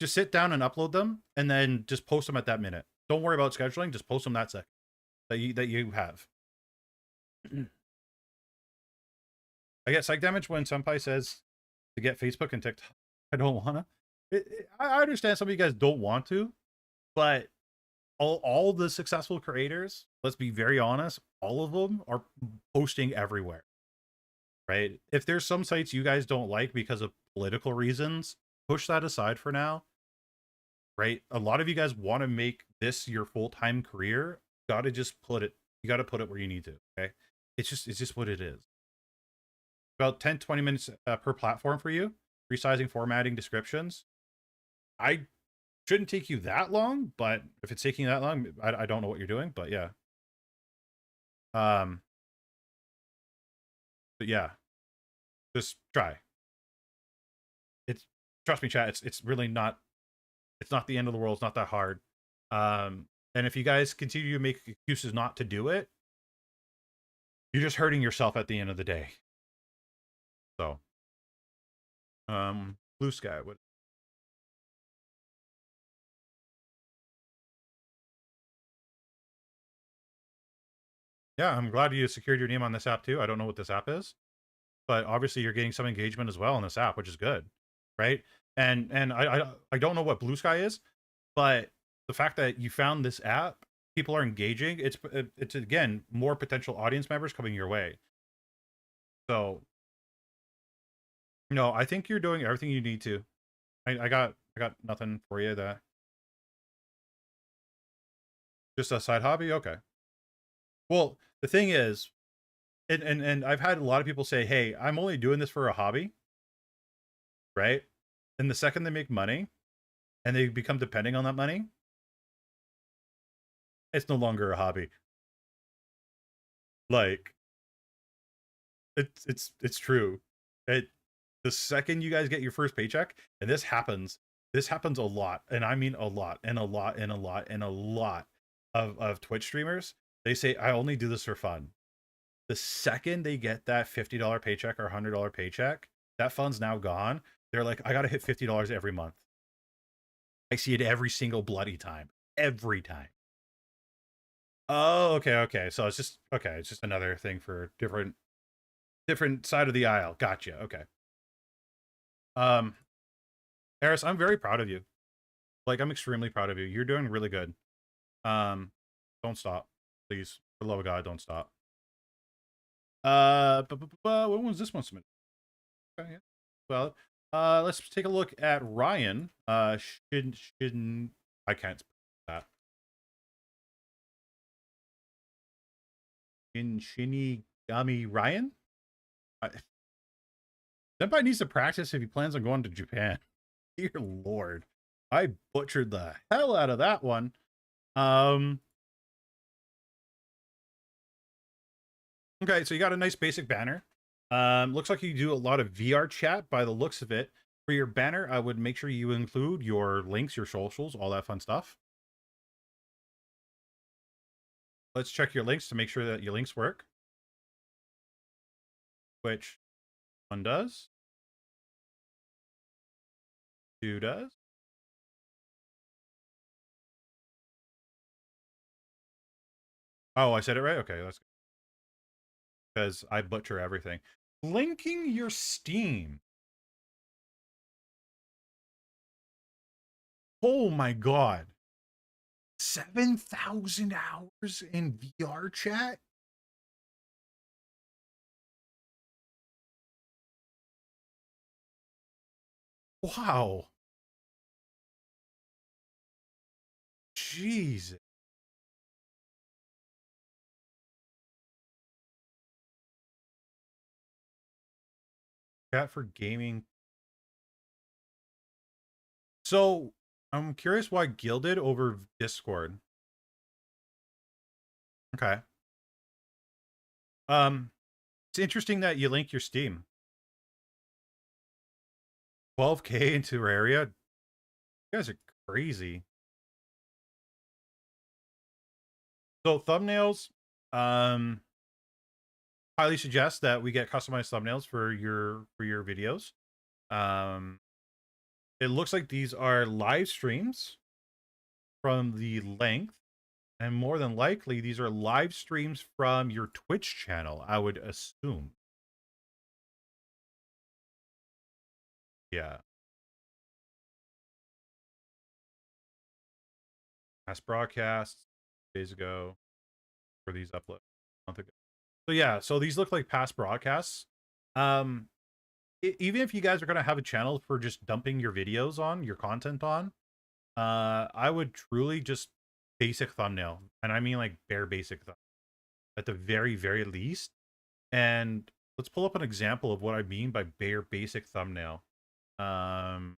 just sit down and upload them and then just post them at that minute. Don't worry about scheduling, just post them that second that you have. I get psych damage when Senpai says to get Facebook and TikTok. I don't wanna. I understand some of you guys don't want to, but all the successful creators, let's be very honest, all of them are posting everywhere. Right? If there's some sites you guys don't like because of political reasons, push that aside for now. Right? A lot of you guys want to make this your full-time career. You got to put it where you need to, okay? It's just what it is. About 10-20 minutes per platform for you. Resizing, formatting, descriptions. I shouldn't take you that long, but if it's taking that long, I don't know what you're doing, but yeah. But yeah, just try. Trust me, chat. It's really not. It's not the end of the world. It's not that hard. And if you guys continue to make excuses not to do it, you're just hurting yourself at the end of the day. So, Blue Sky. What? Yeah, I'm glad you secured your name on this app too. I don't know what this app is, but obviously you're getting some engagement as well on this app, which is good, right? And I don't know what Blue Sky is, but the fact that you found this app, people are engaging. It's again more potential audience members coming your way. So, no, I think you're doing everything you need to. I got nothing for you. That just a side hobby, okay. Well, the thing is, and I've had a lot of people say, "Hey, I'm only doing this for a hobby," right? And the second they make money, and they become depending on that money, it's no longer a hobby. Like, it's true. The second you guys get your first paycheck, and this happens a lot, and I mean a lot and a lot and a lot and a lot of Twitch streamers. They say, I only do this for fun. The second they get that $50 paycheck or $100 paycheck, that fund's now gone. They're like, I gotta hit $50 every month. I see it every single bloody time. Every time. Oh, okay. So it's just another thing for different side of the aisle. Gotcha. Okay. Eris, I'm very proud of you. Like, I'm extremely proud of you. You're doing really good. Don't stop, please. For the love of God, don't stop. When was this one submitted? Okay, yeah. Well, let's take a look at Ryan. I can't that. Shinigami Ryan? Senpai needs to practice if he plans on going to Japan. Dear Lord. I butchered the hell out of that one. Okay, so you got a nice basic banner. Looks like you do a lot of VR chat by the looks of it. For your banner, I would make sure you include your links, your socials, all that fun stuff. Let's check your links to make sure that your links work. Which one does? 2 does. Oh, I said it right? Okay, that's good. Because I butcher everything. Linking your Steam. Oh my god. 7,000 hours in VR chat? Wow. Jeez. Chat for gaming. So, I'm curious why Gilded over Discord. Okay. It's interesting that you link your Steam. 12K into Terraria? You guys are crazy. So thumbnails, highly suggest that we get customized thumbnails for your videos. It looks like these are live streams from the length, and more than likely these are live streams from your Twitch channel, I would assume. Yeah. Past broadcasts days ago for these uploads a month ago. So yeah, so these look like past broadcasts. Even if you guys are going to have a channel for just dumping your videos on, your content on, I would truly just basic thumbnail. And I mean like bare basic thumbnail at the very, very least. And let's pull up an example of what I mean by bare basic thumbnail. Let's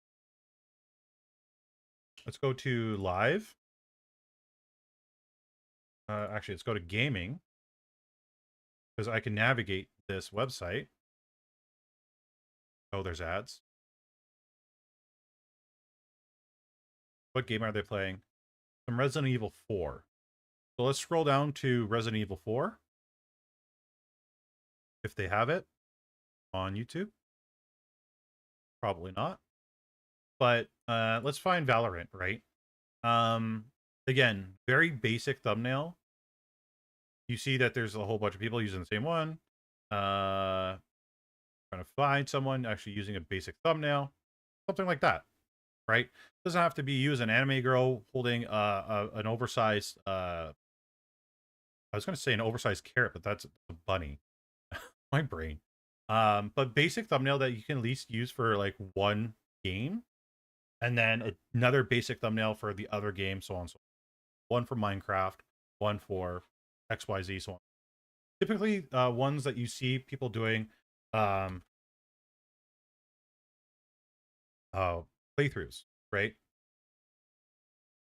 go to live. Actually, let's go to gaming, because I can navigate this website. Oh, there's ads. What game are they playing? Some Resident Evil 4. So let's scroll down to Resident Evil 4. If they have it on YouTube. Probably not. But let's find Valorant, right? Again, very basic thumbnail. You see that there's a whole bunch of people using the same one. Trying to find someone actually using a basic thumbnail. Something like that, right? Doesn't have to be you as an anime girl holding an oversized I was going to say an oversized carrot, but that's a bunny. My brain. But basic thumbnail that you can at least use for like one game, and then another basic thumbnail for the other game, so on and so on. One for Minecraft, one for XYZ, so on. Typically, ones that you see people doing playthroughs, right?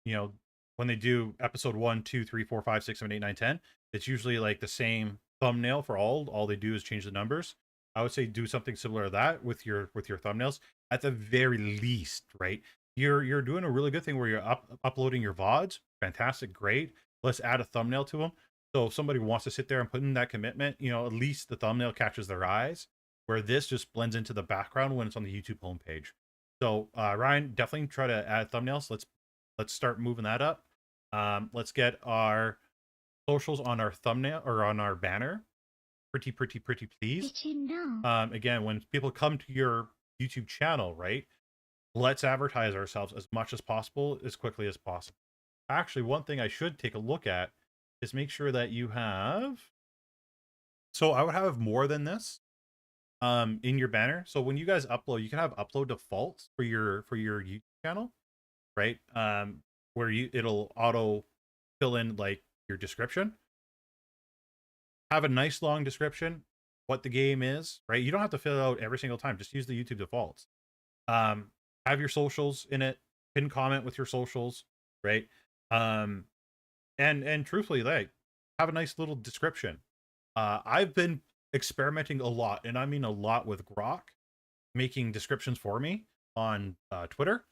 you know, when they do episode 1, 2, 3, 4, 5, 6, 7, 8, 9, 10, it's usually like the same thumbnail for all they do is change the numbers. I would say do something similar to that with your thumbnails at the very least, right? You're doing a really good thing where you're uploading your VODs. Fantastic, great. Let's add a thumbnail to them. So if somebody wants to sit there and put in that commitment, you know, at least the thumbnail catches their eyes, where this just blends into the background when it's on the YouTube homepage. So Ryan, definitely try to add thumbnails. Let's start moving that up. Let's get our socials on our thumbnail or on our banner. Pretty, please. Did you know? Again, when people come to your YouTube channel, right? Let's advertise ourselves as much as possible, as quickly as possible. Actually, one thing I should take a look at is make sure that you have. So I would have more than this in your banner. So when you guys upload, you can have upload defaults for your YouTube channel, right? Where it'll auto fill in like your description. Have a nice long description, what the game is, right? You don't have to fill it out every single time. Just use the YouTube defaults. Have your socials in it, pin comment with your socials, right? And truthfully, like, have a nice little description. I've been experimenting a lot, and I mean a lot, with Grok making descriptions for me on Twitter.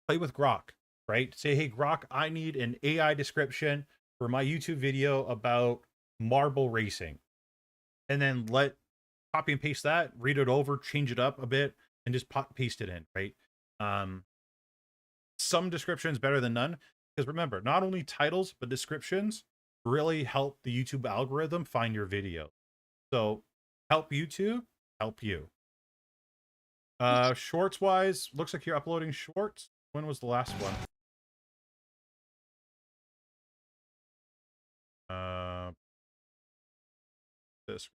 Play with Grok, right? Say, hey Grok, I need an AI description for my YouTube video about marble racing, and then copy and paste that, read it over, change it up a bit, and just paste it in, right? Some descriptions better than none, because remember, not only titles but descriptions really help the YouTube algorithm find your video. So help YouTube, help you. Shorts wise, looks like you're uploading shorts. When was the last one? This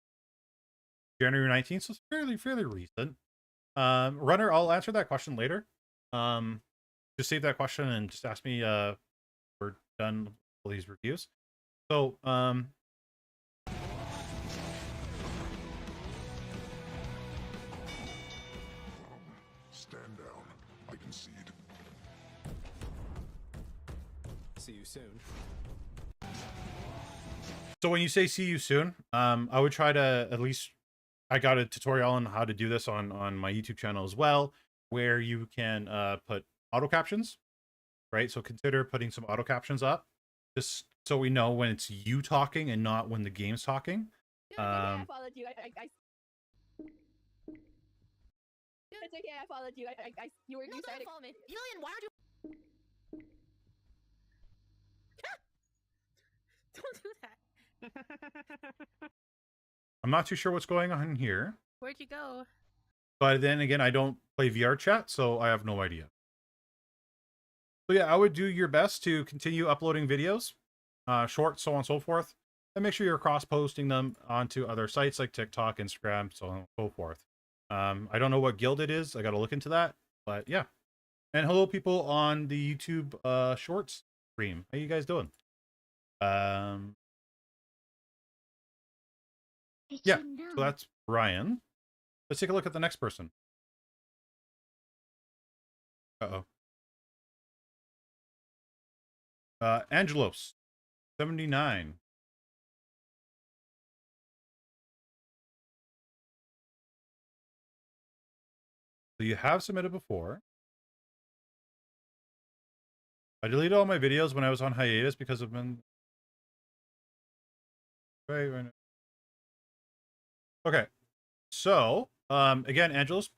January 19th, so it's fairly recent. Runner, I'll answer that question later. Just save that question and just ask me we're done with all these reviews. So stand down. I concede. See you soon. So when you say see you soon, I would try to at least, I got a tutorial on how to do this on my YouTube channel as well, where you can put auto captions, right? So consider putting some auto captions up, just so we know when it's you talking and not when the game's talking. I followed you. It's okay. I followed you. You No, started. don't follow me. Julian, why aren't you? Don't do that. I'm not too sure what's going on here, Where'd you go? but then again, I don't play VR chat, so I have no idea. So yeah, I would do your best to continue uploading videos, short, so on and so forth, and make sure you're cross-posting them onto other sites like TikTok, Instagram, so on and so forth. I don't know what guild it is. I got to look into that, but yeah. And hello, people on the YouTube Shorts stream. How you guys doing? Yeah, so that's Brian. Let's take a look at the next person. Angelos, 79. So you have submitted before. I deleted all my videos when I was on hiatus because of been. Right. Okay. So, again, Angelos,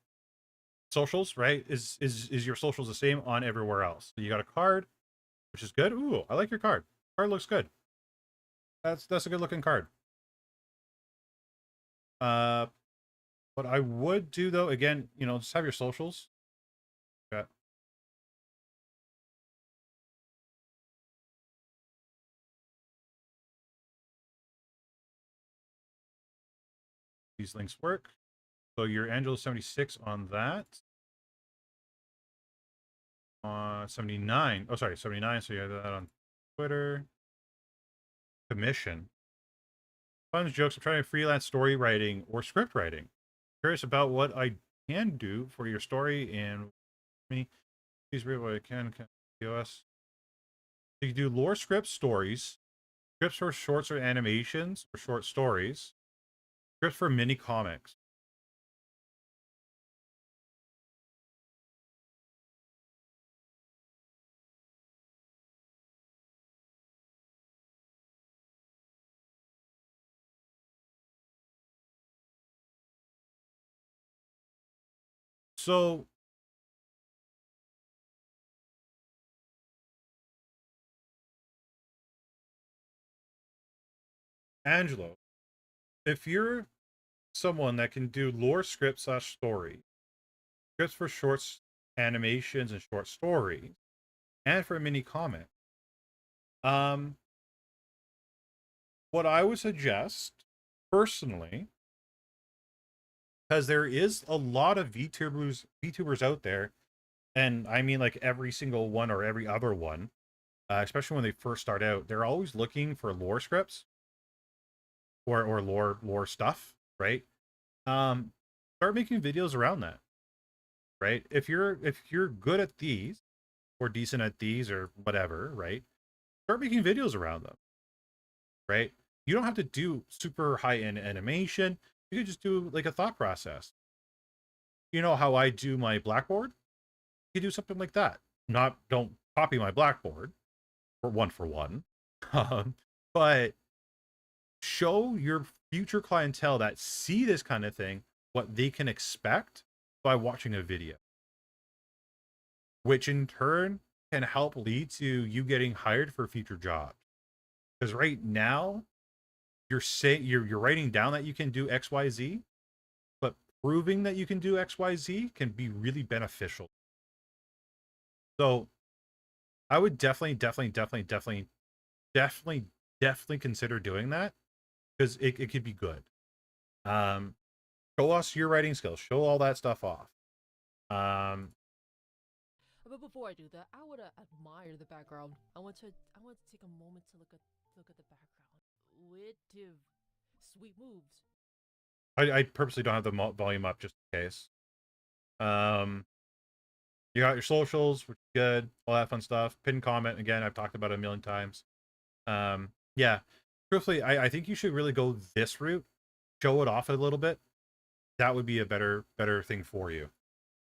socials, right? Is your socials the same on everywhere else? So you got a card, which is good. Ooh, I like your card. Card looks good. That's a good looking card. What I would do though, again, you know, just have your socials. Yeah. These links work. So your Angelos 76 on that. 79. Oh, sorry, 79. So you have that on Twitter. Commission. Fun jokes. I'm trying freelance story writing or script writing. Curious about what I can do for your story and me. Please read what I can. POS. You can do lore scripts, stories, scripts for shorts or animations or short stories, scripts for mini comics. So Angelo, if you're someone that can do lore script slash story, scripts for shorts, animations, and short stories, and for a mini comic, um, what I would suggest personally, because there is a lot of VTubers out there, and I mean like every single one or every other one, especially when they first start out, they're always looking for lore scripts or lore stuff, right? Start making videos around that, right? If you're good at these or decent at these or whatever, right? Start making videos around them, right? You don't have to do super high end animation. You can just do like a thought process. You know how I do my Blackboard? You do something like that. Not don't copy my Blackboard for one, but show your future clientele that see this kind of thing what they can expect by watching a video, which in turn can help lead to you getting hired for future jobs. Because right now you're saying you're writing down that you can do XYZ, but proving that you can do XYZ can be really beneficial. So I would definitely consider doing that because it could be good. Show us your writing skills, show all that stuff off. But before I do that, I would admire the background. I want to take a moment to look at the background. With sweet moves. I purposely don't have the volume up just in case. You got your socials, which is good, all that fun stuff. Pin comment again, I've talked about it a million times. Yeah, truthfully, I think you should really go this route, show it off a little bit. That would be a better thing for you.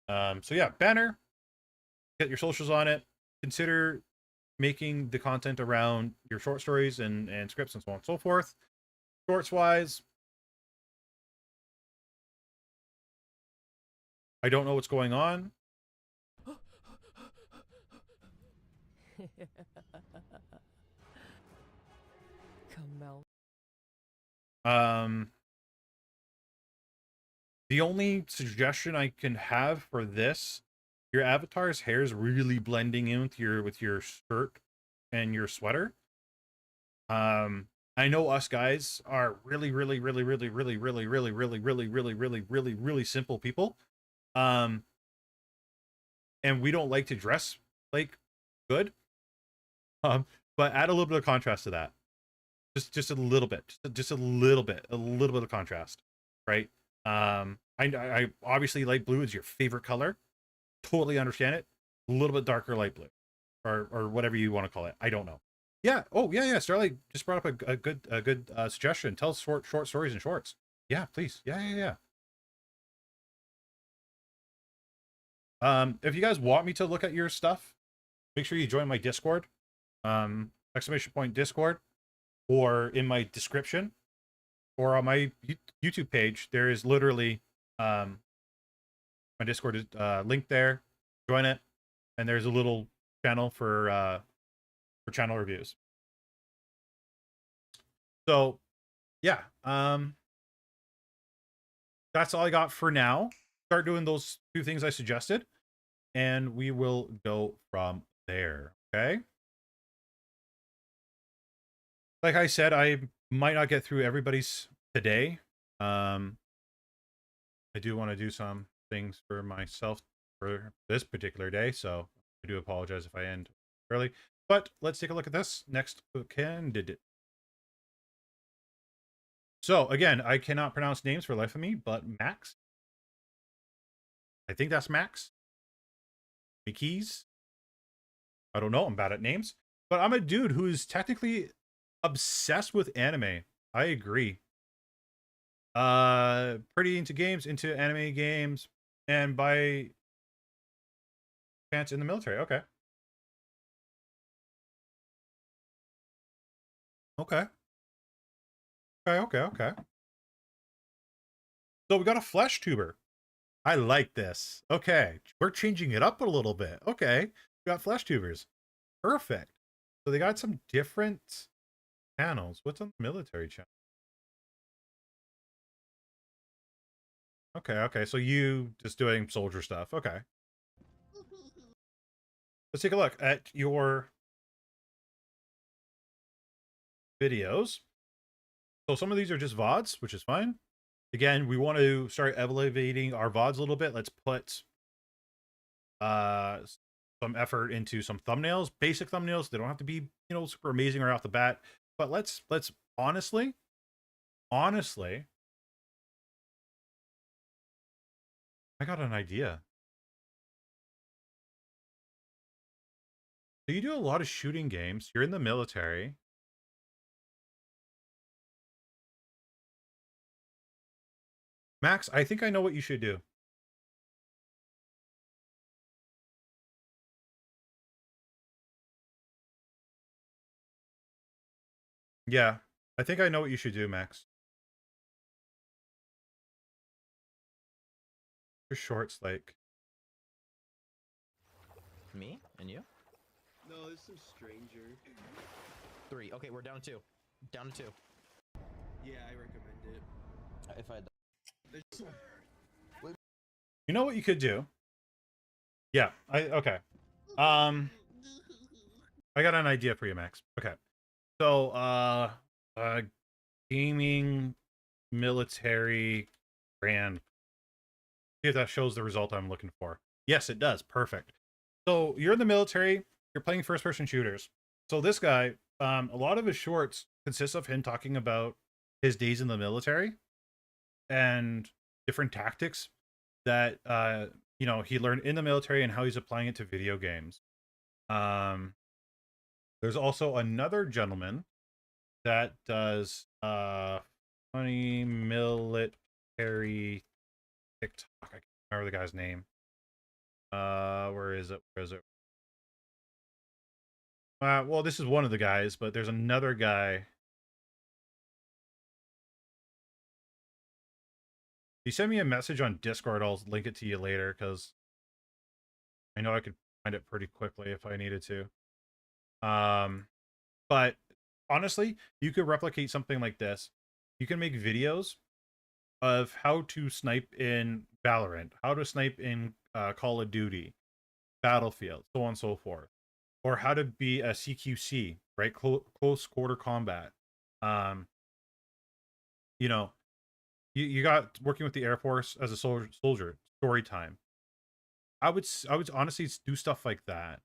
So yeah, banner, get your socials on it. Consider making the content around your short stories and scripts and so on and so forth. Shorts wise, I don't know what's going on. Come out. The only suggestion I can have for this, your avatar's hair is really blending in with your shirt and your sweater. I know us guys are really simple people. And we don't like to dress like good. But add a little bit of contrast to that. Just a little bit. Just a little bit of contrast, right? I obviously light blue is your favorite color. Totally understand it. A little bit darker light blue, or whatever you want to call it. I don't know. Yeah. Oh yeah. Starlight just brought up a good suggestion. Tell short stories in shorts. Yeah, please. Yeah. If you guys want me to look at your stuff, make sure you join my Discord. Exclamation point Discord, or in my description, or on my YouTube page. There is literally my Discord is linked there. Join it, and there's a little channel for channel reviews. So yeah, that's all I got for now. Start doing those two things I suggested, and we will go from there. Okay. Like I said, I might not get through everybody's today. I do want to do some things for myself for this particular day, so I do apologize if I end early. But let's take a look at this next candidate. So again, I cannot pronounce names for the life of me, but Max. I think that's Max. Keys. I don't know. I'm bad at names. But I'm a dude who's technically obsessed with anime. I agree. Pretty into games, into anime games, and by chance in the military. Okay. Okay. Okay. So we got a flesh tuber. I like this. Okay. We're changing it up a little bit. Okay. We got flesh tubers. Perfect. So they got some different channels. What's on the military channel? Okay. So you just doing soldier stuff. Okay. Let's take a look at your videos. So some of these are just VODs, which is fine. Again, we want to start elevating our VODs a little bit. Let's put some effort into some thumbnails, basic thumbnails. They don't have to be, super amazing right off the bat. But let's honestly, I got an idea. So you do a lot of shooting games. You're in the military. Max, I think I know what you should do. Yeah, I think I know what you should do, Max. Your shorts, like. Me and you? No, there's some stranger. 3. Okay, we're down to 2. Down to 2. Yeah, I recommend it. If I There's some... You know what you could do? Yeah, okay. I got an idea for you, Max. Okay. So, gaming military brand. See if that shows the result I'm looking for. Yes, it does. Perfect. So you're in the military, you're playing first person shooters. So this guy, a lot of his shorts consist of him talking about his days in the military and different tactics that he learned in the military and how he's applying it to video games. There's also another gentleman that does funny military TikTok. I can't remember the guy's name. Where is it? Well, this is one of the guys, but there's another guy. You send me a message on Discord, I'll link it to you later, because I know I could find it pretty quickly if I needed to. But honestly, you could replicate something like this. You can make videos of how to snipe in Valorant, how to snipe in Call of Duty, Battlefield, so on and so forth, or how to be a CQC, right? Close quarter combat. You got working with the Air Force as a soldier. Story time. I would honestly do stuff like that.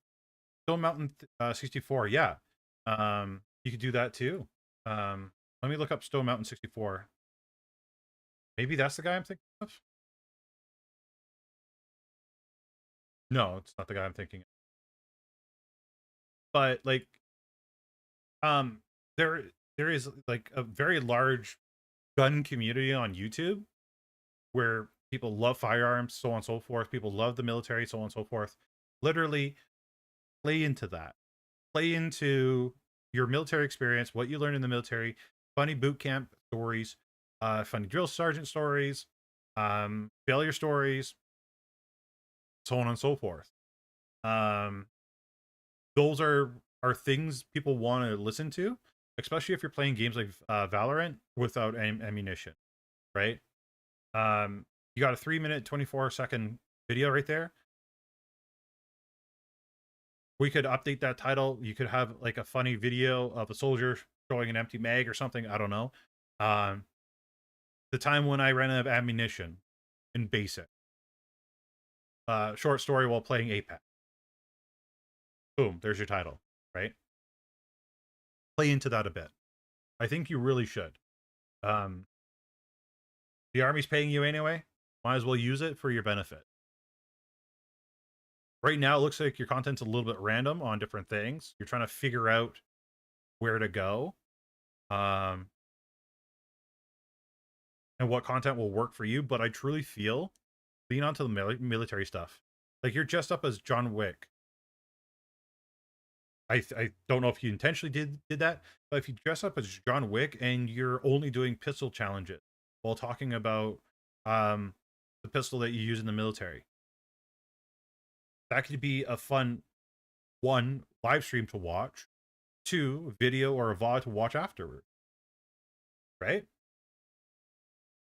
Stone Mountain 64, yeah. You could do that too. Let me look up Stone Mountain 64. Maybe that's the guy I'm thinking of. No, it's not the guy I'm thinking of. But like, there is like a very large gun community on YouTube where people love firearms, so on and so forth. People love the military, so on and so forth. Literally play into that. Play into your military experience, what you learned in the military, funny boot camp stories, funny drill sergeant stories, failure stories, so on and so forth. Those are things people want to listen to, especially if you're playing games like Valorant without ammunition, right? You got a 3-minute, 24-second video right there. We could update that title. You could have like a funny video of a soldier showing an empty mag or something. I don't know. The time when I ran out of ammunition in basic. Short story while playing Apex. Boom, there's your title, right? Play into that a bit. I think you really should. The Army's paying you anyway. Might as well use it for your benefit. Right now, it looks like your content's a little bit random on different things. You're trying to figure out where to go, and what content will work for you. But I truly feel lean onto the military stuff. Like you're dressed up as John Wick. I don't know if you intentionally did that, but if you dress up as John Wick and you're only doing pistol challenges while talking about the pistol that you use in the military, that could be a fun one live stream to watch, two video or a VOD to watch afterward, right?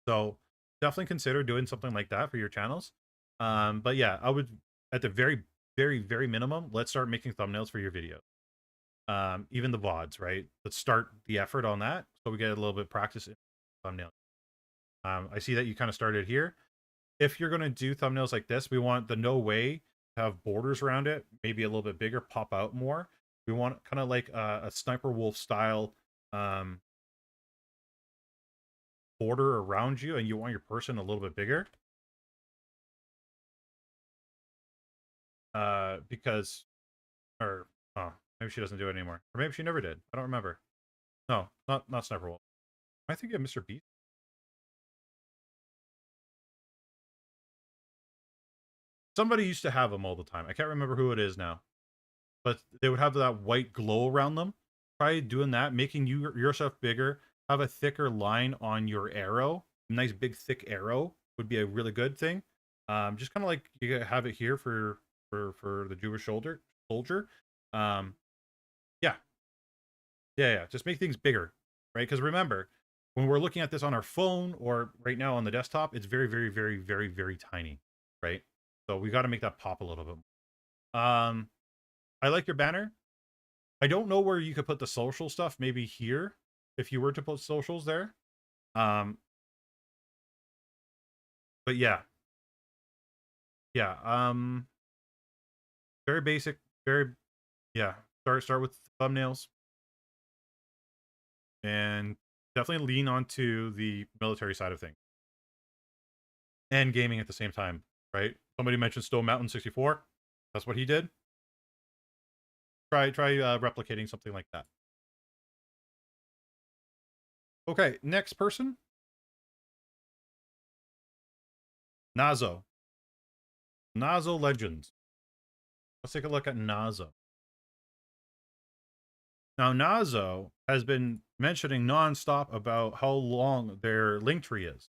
So definitely consider doing something like that for your channels. But yeah, I would at the very minimum, let's start making thumbnails for your video. Even the VODs, right? Let's start the effort on that so we get a little bit of practice in thumbnail. I see that you kind of started here. If you're going to do thumbnails like this, we want the no way to have borders around it, maybe a little bit bigger, pop out more. We want kind of like a Sniper Wolf style border around you, and you want your person a little bit bigger. Because, or, oh, maybe she doesn't do it anymore. Or maybe she never did. I don't remember. No, not Sniper Wolf. I think of Mr. Beast. Somebody used to have them all the time. I can't remember who it is now. But they would have that white glow around them. Try doing that, making yourself bigger. Have a thicker line on your arrow. A nice big thick arrow would be a really good thing. Just kind of like you have it here for the Jewish soldier. Yeah. Just make things bigger, right? Because remember, when we're looking at this on our phone or right now on the desktop, it's very tiny, right? So we got to make that pop a little bit. I like your banner. I don't know where you could put the social stuff. Maybe here, if you were to put socials there. But yeah. Very basic. Start with thumbnails, and definitely lean onto the military side of things and gaming at the same time. Right? Somebody mentioned Stone Mountain 64. That's what he did. Try replicating something like that. Okay, next person. Nazo. Nazo Legends. Let's take a look at Nazo. Now, Nazo has been mentioning nonstop about how long their link tree is.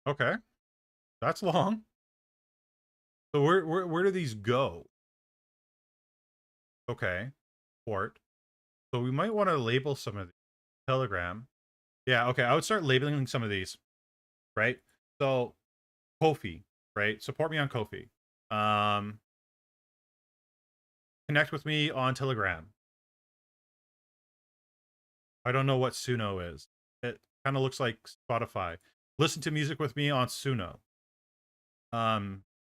Okay, that's long. So where do these go? Okay, port. So we might want to label some of these. Telegram. Yeah, okay, I would start labeling some of these, right? So Ko-fi, right? Support me on Ko-fi. Connect with me on Telegram. I don't know what Suno is. It kind of looks like Spotify. Listen to music with me on Suno. I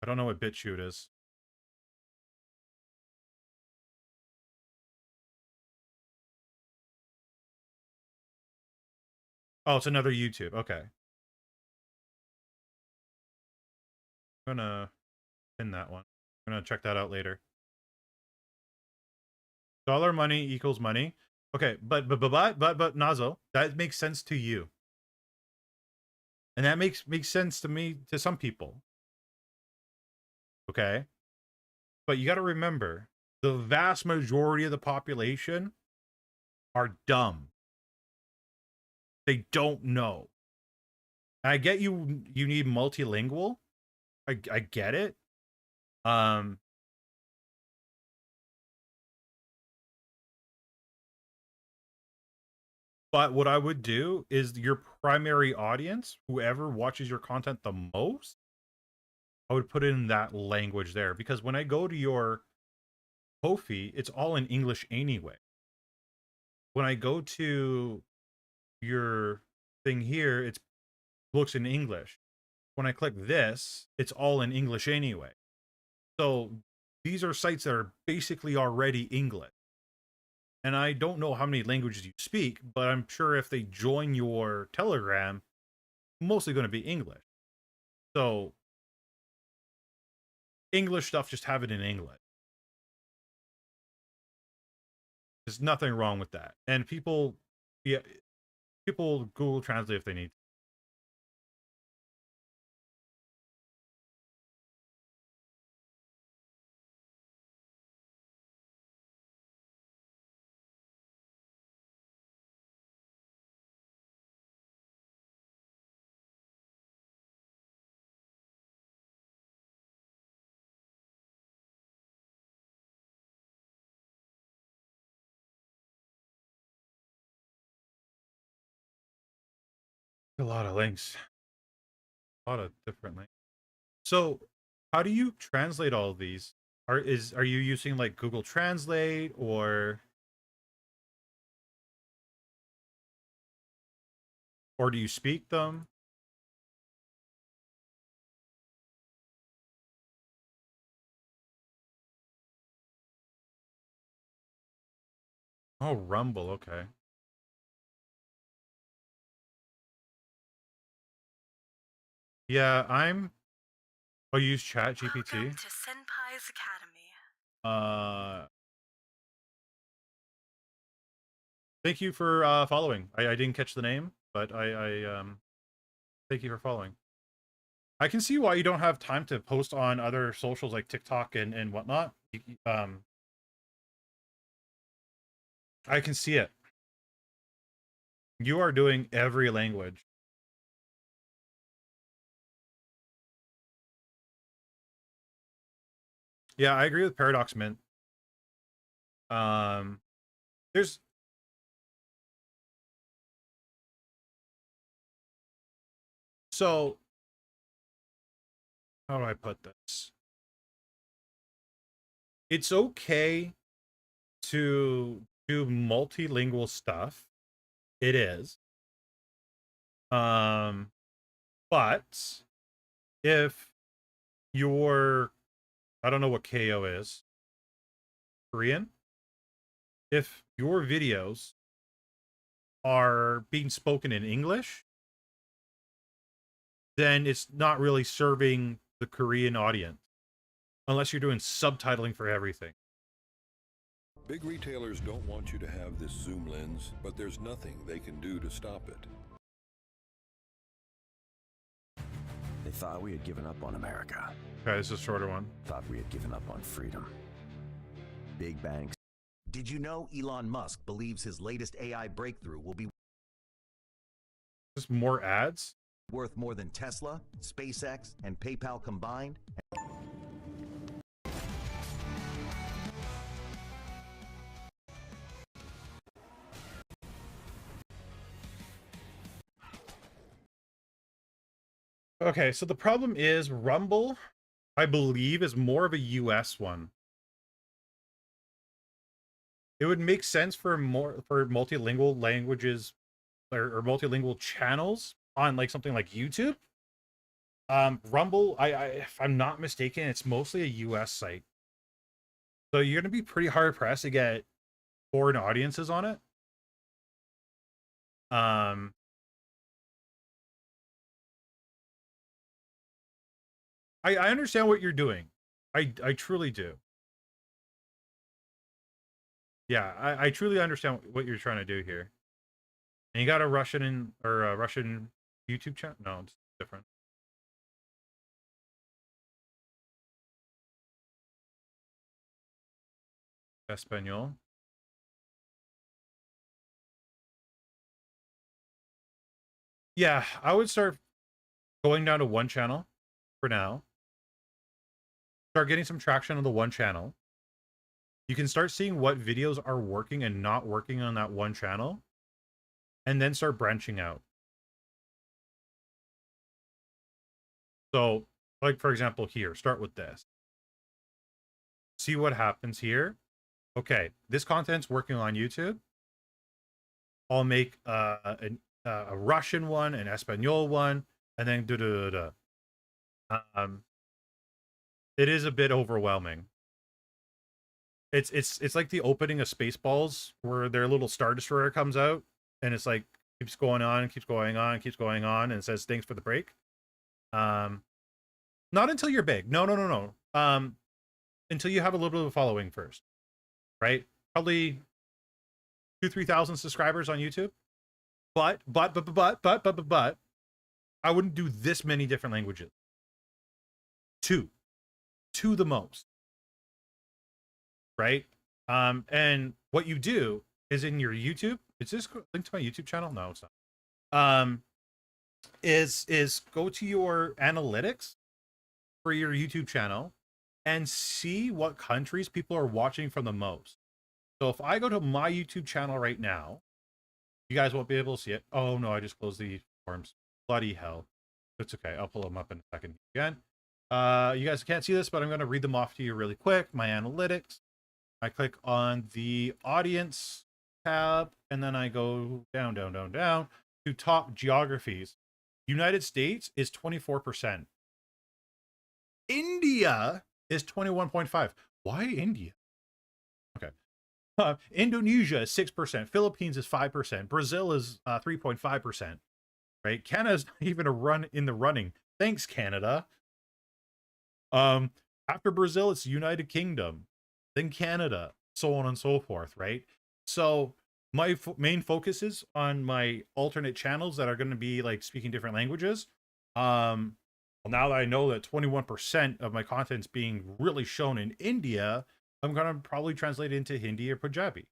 don't know what BitChute is. Oh, it's another YouTube. Okay. I'm gonna pin that one. I'm gonna check that out later. Dollar money equals money. Okay, but Nazo, that makes sense to you. And that makes sense to me, to some people. Okay? But you got to remember, the vast majority of the population are dumb. They don't know. I get you need multilingual. I get it. But what I would do is your primary audience, whoever watches your content the most, I would put in that language there. Because when I go to your Ko-fi, it's all in English anyway. When I go to your thing here, it looks in English. When I click this, it's all in English anyway. So these are sites that are basically already English. And I don't know how many languages you speak, but I'm sure if they join your Telegram, mostly going to be English. So English stuff, just have it in English. There's nothing wrong with that. And people, yeah, people Google Translate if they need. A lot of links. A lot of different links. So how do you translate all of these? Are you using like Google Translate or do you speak them? Oh, Rumble, okay. Yeah, I'll use Chat GPT. Welcome to Senpai's Academy. Thank you for following. I didn't catch the name, but I thank you for following. I can see why you don't have time to post on other socials like TikTok and whatnot. I can see it. You are doing every language. Yeah, I agree with Paradox Mint. There's so how do I put this? It's okay to do multilingual stuff. It is. But if you're, I don't know what KO is, Korean. If your videos are being spoken in English, then it's not really serving the Korean audience unless you're doing subtitling for everything. Big retailers don't want you to have this zoom lens, but there's nothing they can do to stop it. They thought we had given up on America. Okay, this is a shorter one. Thought we had given up on freedom. Big banks. Did you know Elon Musk believes his latest AI breakthrough will be Just more ads? worth more than Tesla, SpaceX, and PayPal combined? Okay, so the problem is Rumble, I believe, is more of a US one. It would make sense for multilingual languages or multilingual channels on like something like YouTube. Rumble, if I'm not mistaken, it's mostly a US site. So you're gonna be pretty hard pressed to get foreign audiences on it. I understand what you're doing. I truly do. Yeah, I truly understand what you're trying to do here. And you got a Russian Russian YouTube channel? No, it's different. Espanol. Yeah, I would start going down to one channel for now. Start getting some traction on the one channel. You can start seeing what videos are working and not working on that one channel, and then start branching out. So, like for example here, start with this. See what happens here. Okay, this content's working on YouTube. I'll make an a Russian one, an Espanol one, and then da da da da. It is a bit overwhelming. It's like the opening of Spaceballs, where their little Star Destroyer comes out, and it's like keeps going on, keeps going on, keeps going on, and it says thanks for the break. Not until you're big. No, no, no, no. Until you have a little bit of a following first, right? Probably 2,000-3,000 subscribers on YouTube. But I wouldn't do this many different languages. Two the most, right? And what you do is in your YouTube. Is this linked to my YouTube channel? No, it's not. Is go to your analytics for your YouTube channel and see what countries people are watching from the most. So if I go to my YouTube channel right now, you guys won't be able to see it. Oh no, I just closed the forms. Bloody hell. It's okay. I'll pull them up in a second again. You guys can't see this, but I'm going to read them off to you really quick. My analytics. I click on the audience tab, and then I go down to top geographies. United States is 24%. India is 21.5%. Why India? Okay. Indonesia is 6%. Philippines is 5%. Brazil is 3.5%. Right? Canada's not even in the running. Thanks, Canada. After Brazil, it's United Kingdom, then Canada, so on and so forth, right? So my main focus is on my alternate channels that are going to be like speaking different languages. Well, now that I know that 21% of my content's being really shown in India, I'm going to probably translate it into Hindi or Punjabi.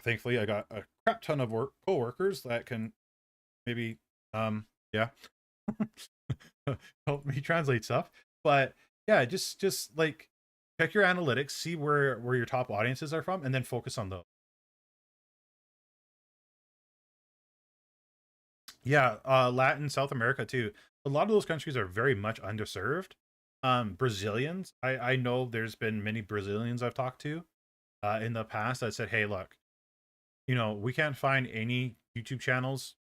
Thankfully, I got a crap ton of co-workers that can maybe, yeah, help me translate stuff. But yeah, just like check your analytics, see where your top audiences are from, and then focus on those. Yeah, Latin, South America too. A lot of those countries are very much underserved. Brazilians, I know there's been many Brazilians I've talked to in the past that said, hey, look, we can't find any YouTube channels,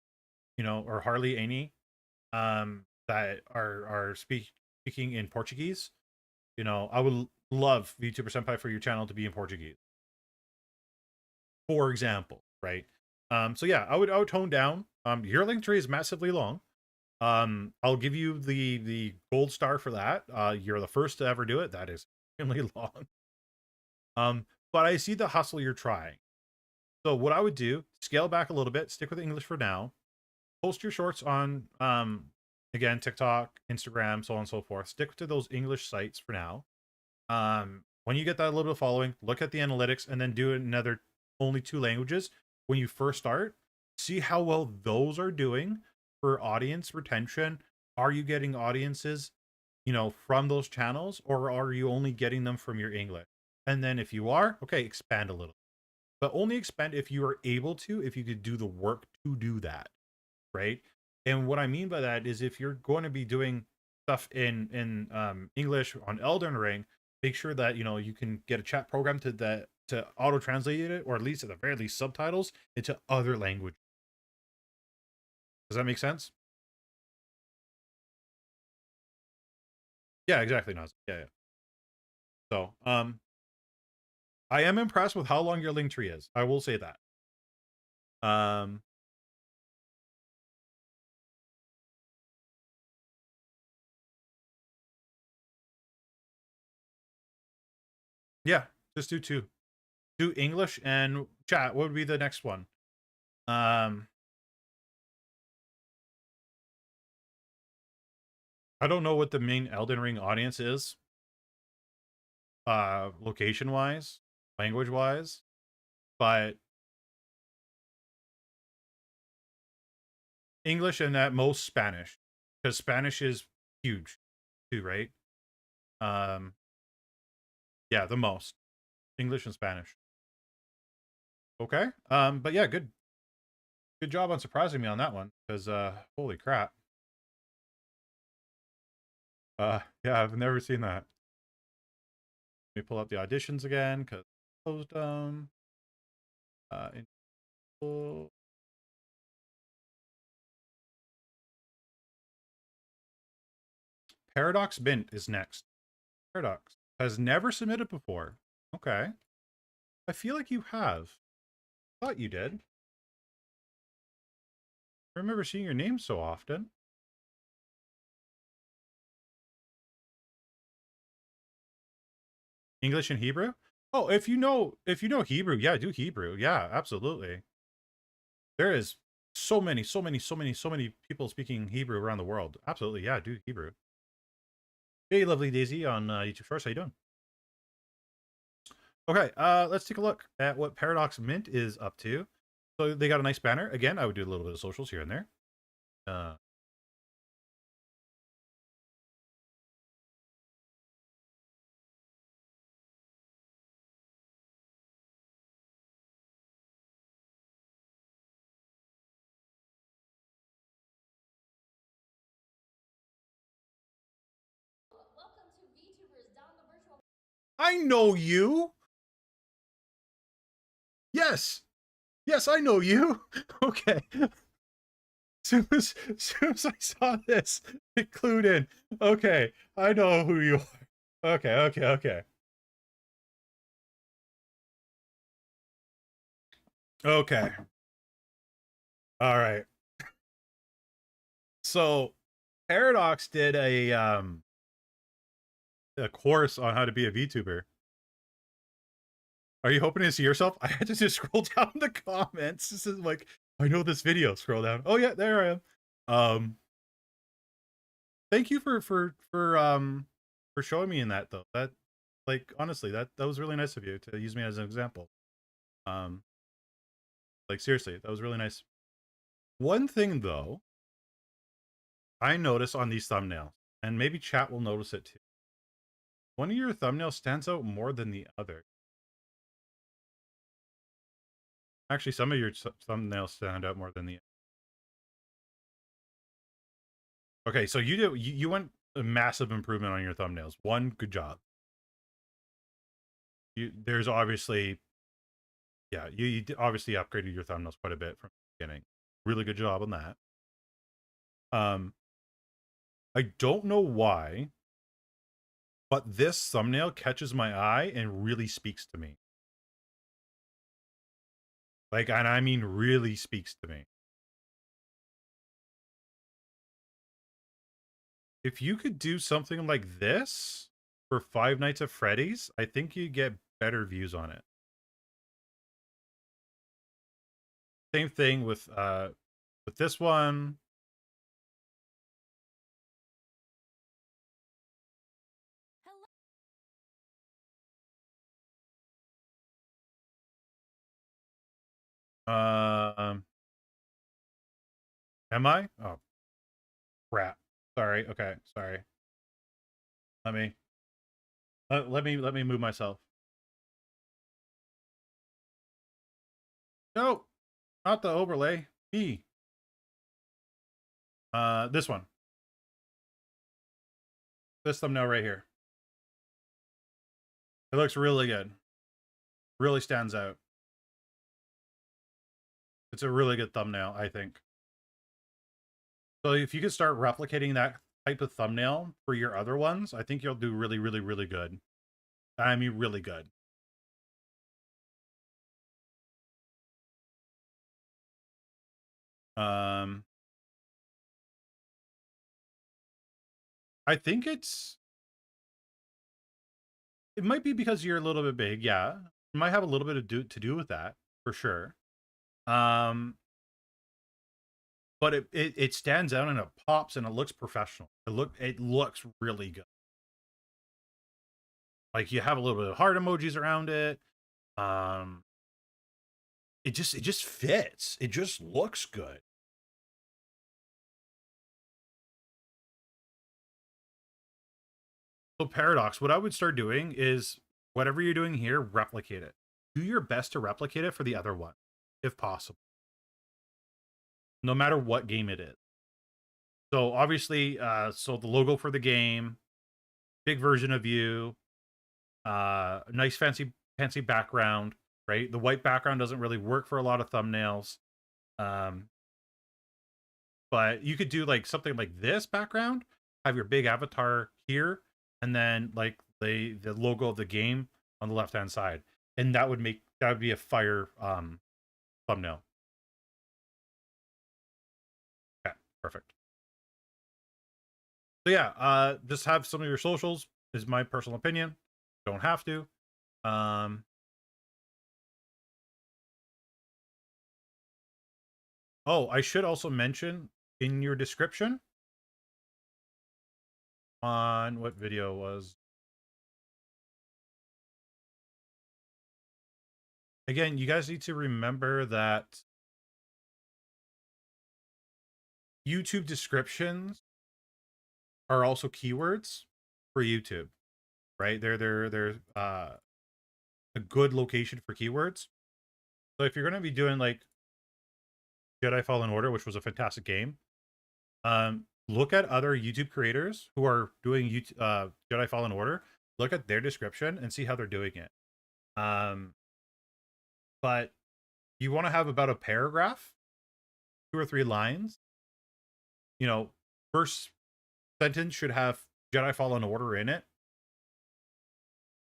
or hardly any, that are speaking in Portuguese. I would love VTuber Senpai for your channel to be in Portuguese, for example, right? So yeah, I would tone down. Your link tree is massively long. I'll give you the gold star for that. You're the first to ever do it. That is extremely long. But I see the hustle you're trying. So what I would do, scale back a little bit, stick with English for now. Post your shorts on again, TikTok, Instagram, so on and so forth. Stick to those English sites for now. When you get that little bit of following, look at the analytics and then do another only 2 languages when you first start. See how well those are doing for audience retention. Are you getting audiences, from those channels, or are you only getting them from your English? And then if you are, okay, expand a little. But only expand if you are able to, if you could do the work to do that, right? And what I mean by that is if you're going to be doing stuff in English on Elden Ring, make sure that you can get a chat program to auto translate it, or at least at the very least subtitles into other languages. Does that make sense? Yeah, exactly, Naz. Yeah. So I am impressed with how long your link tree is. I will say that. Yeah, just do 2. Do English and chat. What would be the next one? I don't know what the main Elden Ring audience is. Location wise, language wise, but English and at most Spanish, because Spanish is huge too, right? Yeah, the most English and Spanish. Okay. But yeah, good job on surprising me on that one, because holy crap. Yeah, I've never seen that. Let me pull up the auditions again, because closed them. Paradox Mint is next. Paradox has never submitted before. Okay. I feel like you have. Thought you did. I remember seeing your name so often. English and Hebrew? Oh, if you know Hebrew, yeah, do Hebrew. Yeah, absolutely. There is so many people speaking Hebrew around the world. Absolutely, yeah, do Hebrew. Hey, lovely Daisy on YouTube First. How you doing? Okay, let's take a look at what Paradox Mint is up to. So they got a nice banner. Again, I would do a little bit of socials here and there. Welcome to VTubers down the virtual. I know you. Yes. Yes, I know you. Okay. Soon as I saw this, it clued in. Okay, I know who you are. Okay. Okay. All right. So, Paradox did a course on how to be a VTuber. Are you hoping to see yourself? I had to just scroll down the comments. This is like, I know this video. Scroll down. Oh yeah, there I am. Thank you for showing me in that though. That, like, honestly, that was really nice of you to use me as an example. Like, seriously, that was really nice. One thing though, I notice on these thumbnails, and maybe chat will notice it too. One of your thumbnails stands out more than the other. Actually, some of your thumbnails stand out more than the other. Okay, so you went a massive improvement on your thumbnails. One, good job. There's obviously, yeah, you obviously upgraded your thumbnails quite a bit from the beginning. Really good job on that. I don't know why, but this thumbnail catches my eye and really speaks to me. Like, and I mean really speaks to me. If you could do something like this for Five Nights at Freddy's, I think you'd get better views on it. Same thing with this one. Am I? Oh, crap. Sorry. Okay, sorry. Let me move myself. No, not the overlay. Me. This one. This thumbnail right here. It looks really good. Really stands out. It's a really good thumbnail, I think. So if you could start replicating that type of thumbnail for your other ones, I think you'll do really, really, really good. I mean, really good. I think it might be because you're a little bit big, yeah. It might have a little bit of to do with that, for sure. But it stands out and it pops and it looks professional. It looks really good. Like, you have a little bit of heart emojis around it. It just fits. It just looks good. So Paradox, what I would start doing is whatever you're doing here, replicate it. Do your best to replicate it for the other one, if possible. No matter what game it is. So obviously, so the logo for the game, big version of you, nice fancy background. right? The white background doesn't really work for a lot of thumbnails. But you could do like something like this background, have your big avatar here, and then like the logo of the game on the left hand side, and that would be a fire thumbnail. Okay, perfect. So yeah, just have some of your socials is my personal opinion. Don't have to. Oh, I should also mention in your description on what video was. Again, you guys need to remember that YouTube descriptions are also keywords for YouTube, right? They're a good location for keywords. So if you're going to be doing like Jedi Fallen Order, which was a fantastic game, look at other YouTube creators who are doing Jedi Fallen Order. Look at their description and see how they're doing it. But you want to have about a paragraph, 2 or 3 lines. You know, first sentence should have Jedi Fallen Order in it,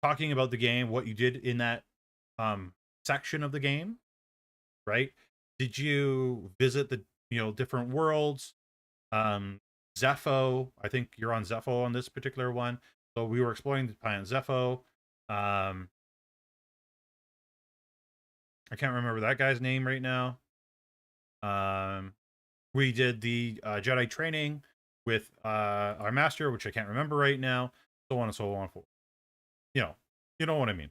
talking about the game, what you did in that section of the game, right? Did you visit the different worlds? Zepho, I think you're on Zepho on this particular one. So we were exploring the planet Zepho. I can't remember that guy's name right now. We did the Jedi training with our master, which I can't remember right now. So on and so on. You know what I mean.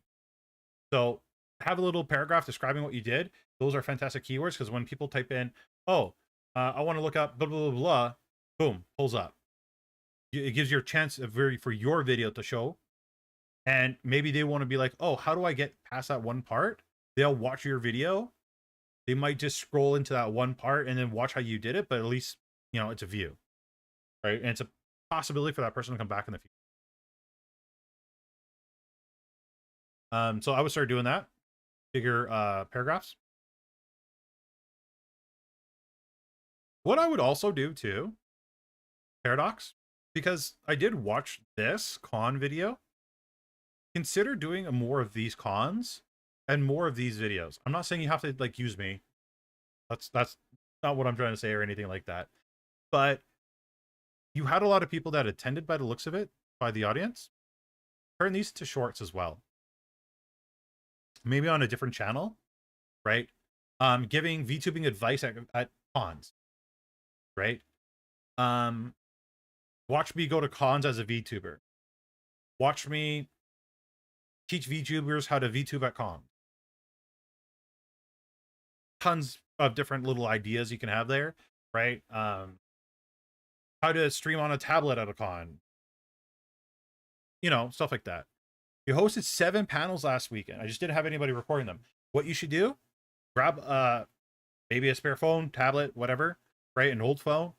So have a little paragraph describing what you did. Those are fantastic keywords because when people type in, oh, I want to look up blah, blah, blah, blah, boom, pulls up. It gives you a chance for your video to show. And maybe they want to be like, oh, how do I get past that one part? They'll watch your video. They might just scroll into that one part and then watch how you did it. But at least, it's a view, right? And it's a possibility for that person to come back in the future. So I would start doing that. Bigger paragraphs. What I would also do too, Paradox, because I did watch this con video, consider doing more of these cons and more of these videos. I'm not saying you have to like use me. That's not what I'm trying to say or anything like that. But you had a lot of people that attended by the looks of it, by the audience. Turn these to shorts as well. Maybe on a different channel, right? Giving VTubing advice at cons, right? Watch me go to cons as a VTuber. Watch me teach VTubers how to VTube at cons. Tons of different little ideas you can have there, right? How to stream on a tablet at a con. Stuff like that. You hosted 7 panels last weekend. I just didn't have anybody recording them. What you should do, grab maybe a spare phone, tablet, whatever, right? An old phone,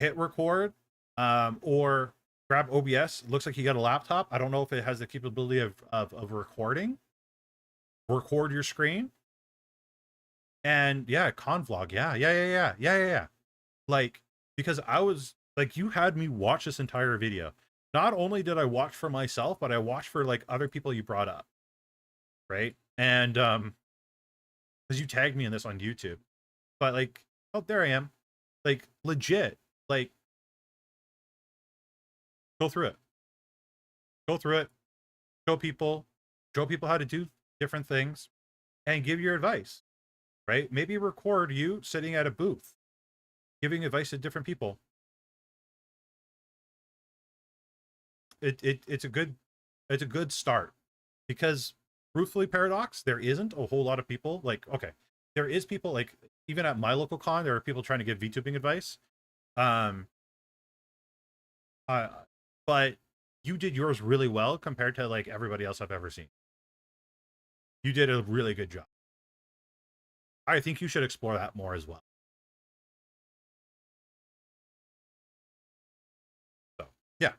hit record, or grab OBS. It looks like you got a laptop. I don't know if it has the capability of recording. Record your screen. And yeah, con vlog. Yeah. Like, because I was like, you had me watch this entire video. Not only did I watch for myself, but I watched for like other people you brought up. Right. And because you tagged me in this on YouTube. But like, oh, there I am. Like, legit. Like, go through it. Show people how to do different things and give your advice, right? Maybe record you sitting at a booth giving advice to different people. It's a good start, because truthfully, Paradox, there isn't a whole lot of people like, okay, there is people like, even at my local con, there are people trying to give VTubing advice. But you did yours really well compared to like everybody else I've ever seen. You did a really good job. I think you should explore that more as well. So yeah.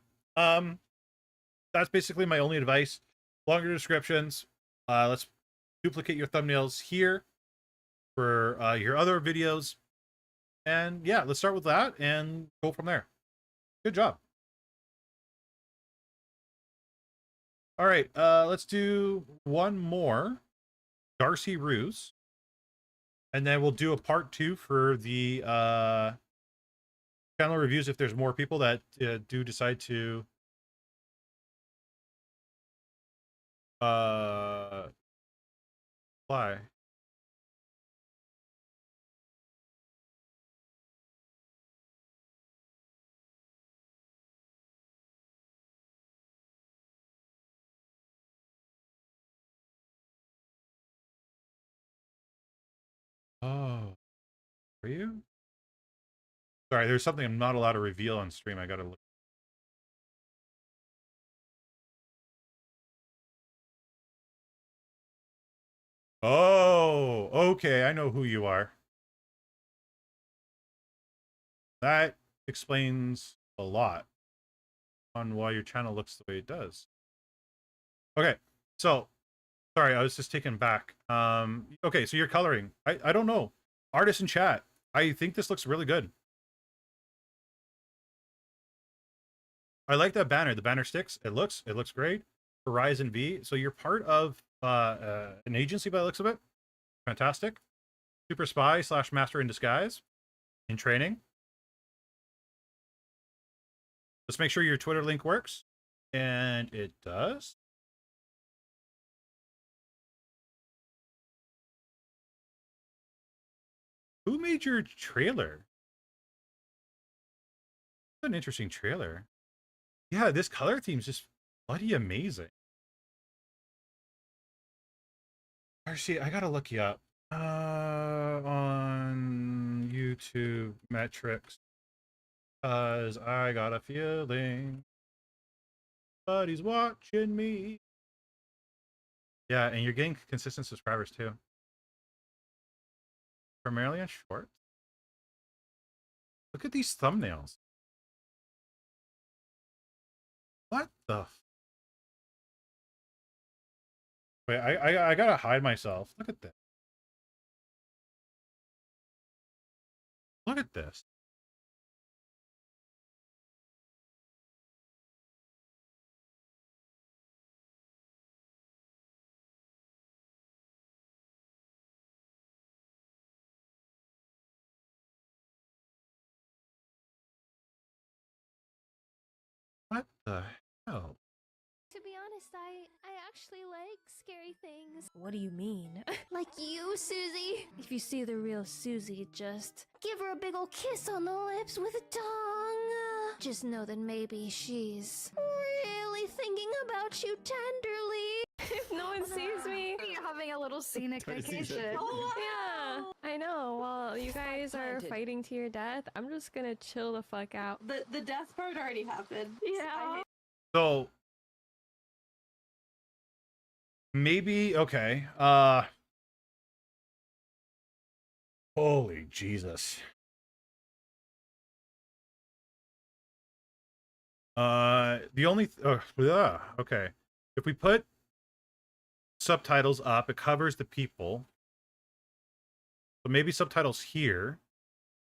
That's basically my only advice. Longer descriptions. Let's duplicate your thumbnails here for your other videos. And yeah, let's start with that and go from there. Good job. All right, let's do one more. Darcy Ruse. And then we'll do a part 2 for the channel reviews if there's more people that do decide to apply. Oh, are you? Sorry, there's something I'm not allowed to reveal on stream. I gotta look. Oh, okay. I know who you are. That explains a lot on why your channel looks the way it does. Okay, so sorry, I was just taken back. Okay, so you're coloring. I don't know. Artists in chat. I think this looks really good. I like that banner. The banner sticks. It looks great. Horizon V. So you're part of an agency by the looks of it. Fantastic. Super spy / master in disguise. In training. Let's make sure your Twitter link works. And it does. Who made your trailer? An interesting trailer. Yeah, this color theme's just bloody amazing. Actually, I gotta look you up on YouTube metrics, cause I got a feeling somebody's watching me. Yeah, and you're getting consistent subscribers too. Primarily on shorts. Look at these thumbnails. What the? Wait, I gotta hide myself. Look at this. Look at this. What the hell? To be honest, I actually like scary things. What do you mean? Like you, Susie. If you see the real Susie, just give her a big ol' kiss on the lips with a tongue. Just know that maybe she's really thinking about you tenderly. If no one sees me, You're having a little scenic vacation. yeah, I know. While you guys are fighting to your death, I'm just gonna chill the fuck out. The death part already happened. Yeah. So maybe okay. Holy Jesus. The only okay. If we put subtitles up, it covers the people. So maybe subtitles here,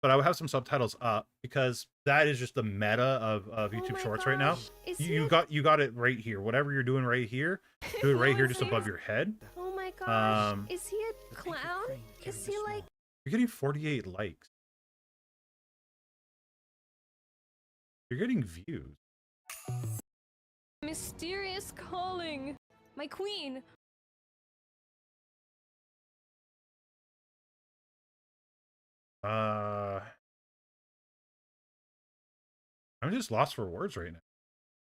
but I would have some subtitles up because that is just the meta of YouTube Shorts right now. You got it right here. Whatever you're doing right here, do it right here just above your head. Oh my gosh. Is he a clown? Is he like... You're getting 48 likes. You're getting views. Mysterious calling. My queen. I'm just lost for words right now.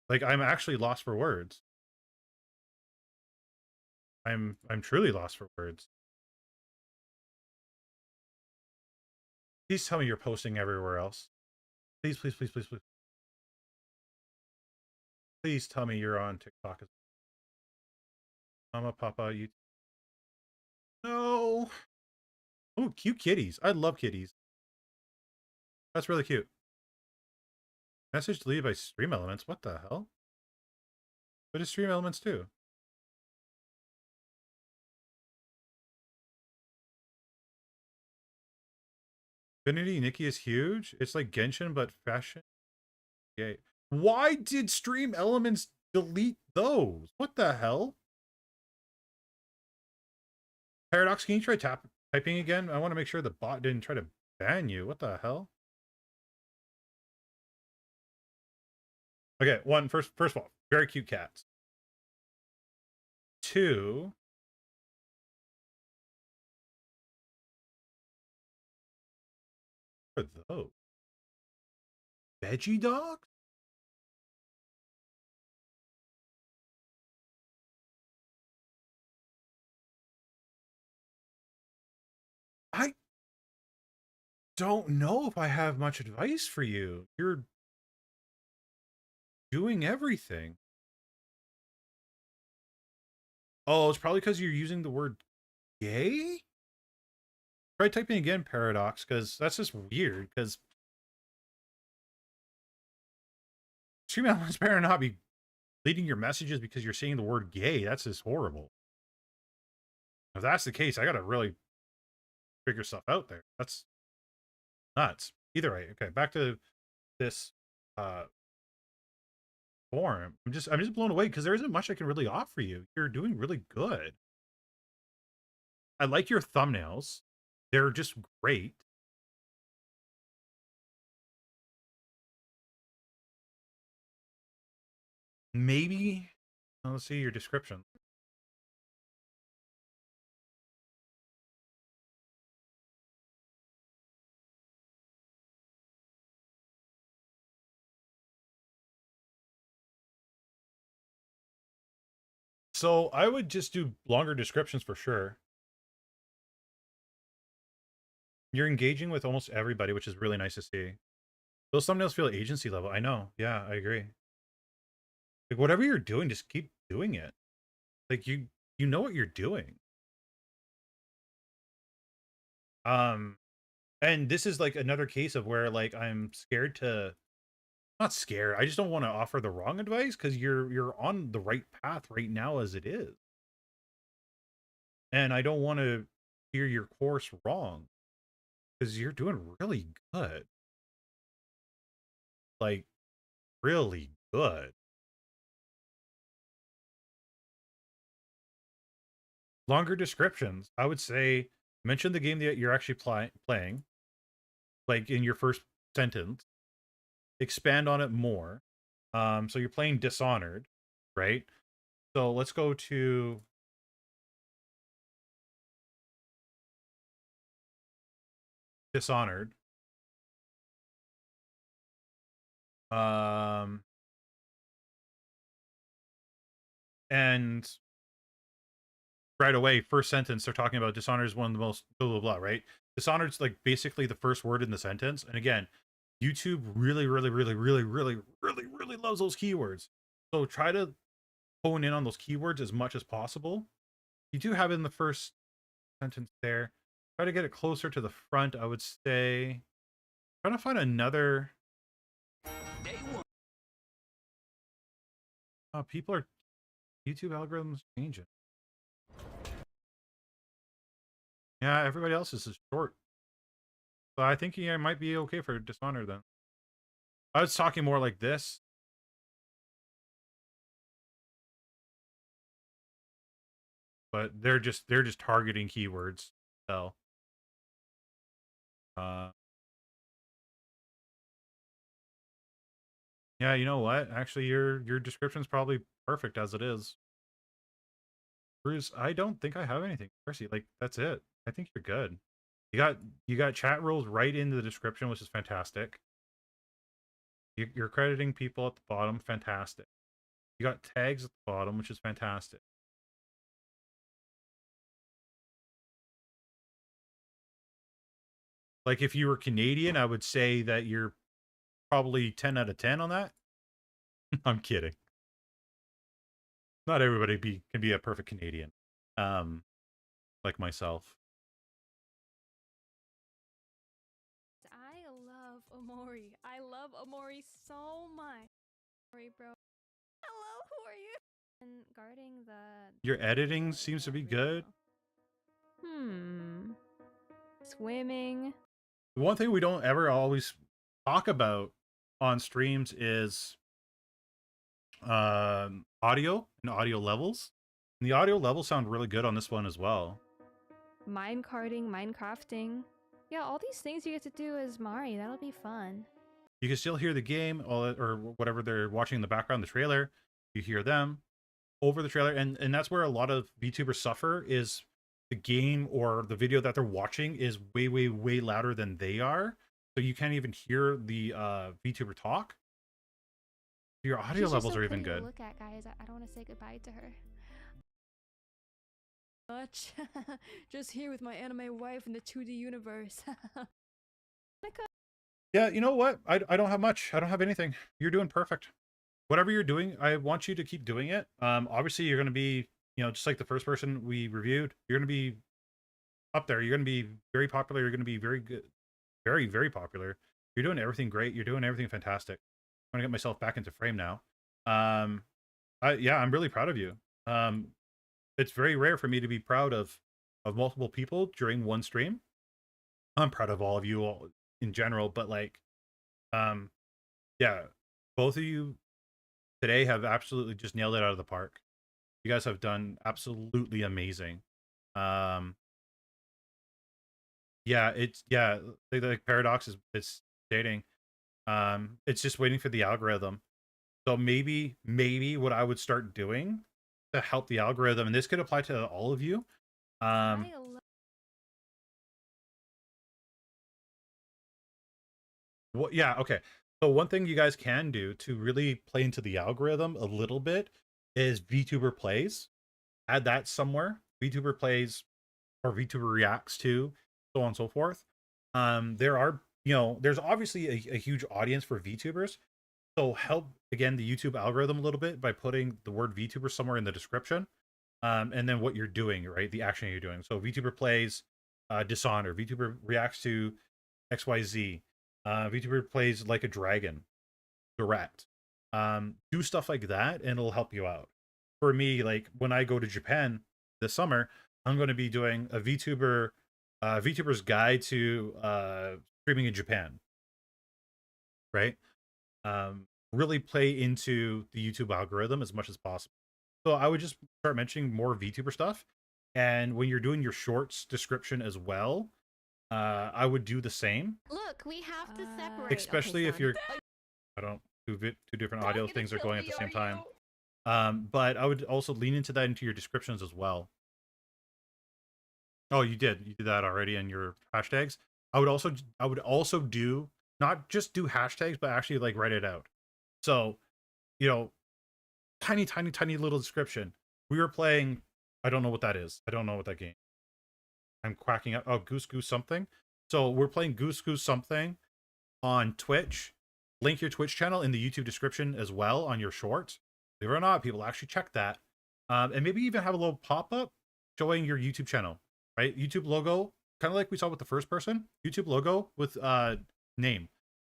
Like I'm actually lost for words. I'm truly lost for words. Please tell me you're posting everywhere else. Please, please, please, please, please. Please tell me you're on TikTok. Mama, Papa, you. No. Oh, cute kitties. I love kitties. That's really cute. Message deleted by Stream Elements. What the hell? What does Stream Elements do? Infinity Nikki is huge. It's like Genshin, but fashion. Yay. Why did Stream Elements delete those? What the hell? Paradox, can you try typing again? I want to make sure the bot didn't try to ban you. What the hell? Okay, first of all, very cute cats. 2, what are those? Veggie dogs? I don't know if I have much advice for you. You're doing everything. Oh, it's probably because you're using the word gay? Try typing again, Paradox, because that's just weird, because Stream Elements better not be deleting your messages because you're saying the word gay. That's just horrible. If that's the case, I gotta really figure stuff out there. That's nuts. Either way, okay, back to this forum. I'm just blown away because there isn't much I can really offer you. You're doing really good. I like your thumbnails. They're just great. Maybe let's see your description. So I would just do longer descriptions for sure. You're engaging with almost everybody, which is really nice to see. Those thumbnails feel agency level. I know. Yeah, I agree. Like whatever you're doing, just keep doing it. Like you know what you're doing. And this is like another case of where like I'm scared to not scared. I just don't want to offer the wrong advice because you're on the right path right now as it is. And I don't want to steer your course wrong because you're doing really good. Like really good. Longer descriptions. I would say mention the game that you're actually playing, like in your first sentence. Expand on it more. So you're playing Dishonored, right? So let's go to Dishonored. And right away, first sentence, they're talking about Dishonored is one of the most blah blah blah, right? Dishonored's like basically the first word in the sentence. And again, YouTube really loves those keywords. So try to hone in on those keywords as much as possible. You do have it in the first sentence there. Try to get it closer to the front, I would say. Trying to find another. People are YouTube algorithms changing. Yeah, everybody else is short. So I think it might be okay for Dishonored then. I was talking more like this. But they're just targeting keywords. So yeah, you know what? Actually your description's probably perfect as it is. Bruce, I don't think I have anything. Percy, like that's it. I think you're good. You got chat rules right in the description, which is fantastic. You're crediting people at the bottom, fantastic. You got tags at the bottom, which is fantastic. Like if you were Canadian, I would say that you're probably 10 out of 10 on that. I'm kidding. Not everybody can be a perfect Canadian. Like myself. I love Omori. I love Omori so much. Omori, bro. Hello, who are you? And guarding the... Your editing seems to be good. Swimming. one thing we don't ever always talk about on streams is audio and audio levels. And the audio levels sound really good on this one as well. Mine carting, Minecrafting. Yeah, all these things you get to do as Mari. That'll be fun. You can still hear the game or whatever they're watching in the background, the trailer. You hear them over the trailer, and that's where a lot of VTubers suffer, is the game or the video that they're watching is way, way, way louder than they are. So you can't even hear the VTuber talk. Your audio She's levels just so are even pretty to good. look at, guys. I don't want to say goodbye to her. Much. Just here with my anime wife in the 2D universe. Yeah, you know what? I don't have much. I don't have anything. You're doing perfect. Whatever you're doing, I want you to keep doing it. Obviously you're going to be, you know, just like the first person we reviewed, you're going to be up there. You're going to be very popular. You're going to be very good, very, very popular. You're doing everything great. You're doing everything fantastic. I'm going to get myself back into frame now. Yeah, I'm really proud of you. It's very rare for me to be proud of multiple people during one stream. I'm proud of all of you all in general, but like, yeah, both of you today have absolutely just nailed it out of the park. You guys have done absolutely amazing. Yeah, it's the paradox is it's stating, it's just waiting for the algorithm. So maybe what I would start doing to help the algorithm, and this could apply to all of you. Well, yeah, okay. So one thing you guys can do to really play into the algorithm a little bit is VTuber plays. Add that somewhere. VTuber plays or VTuber reacts to, so on and so forth. There are, you know, there's obviously a huge audience for VTubers. So help again the YouTube algorithm a little bit by putting the word VTuber somewhere in the description. And then what you're doing, right? The action you're doing. So VTuber plays Dishonor, VTuber reacts to XYZ, VTuber plays Like a Dragon, direct. Do stuff like that and it'll help you out. For me, like when I go to Japan this summer, I'm going to be doing a VTuber's guide to streaming in Japan, right? Really play into the YouTube algorithm as much as possible. So I would just start mentioning more VTuber stuff, and when you're doing your shorts description as well, I would do the same. Look, we have to separate. Especially if you're, I don't two different audio things are going at the same time. But I would also lean into that into your descriptions as well. Oh, you did that already in your hashtags. I would also do not just do hashtags, but actually like write it out. So, you know, tiny little description. We were playing, I don't know what that is. I don't know what that game. I'm quacking up. Oh, Goose something. So we're playing Goose something on Twitch. Link your Twitch channel in the YouTube description as well on your short. Believe it or not, people actually check that. And maybe even have a little pop-up showing your YouTube channel, right? YouTube logo, kind of like we saw with the first person. YouTube logo with name.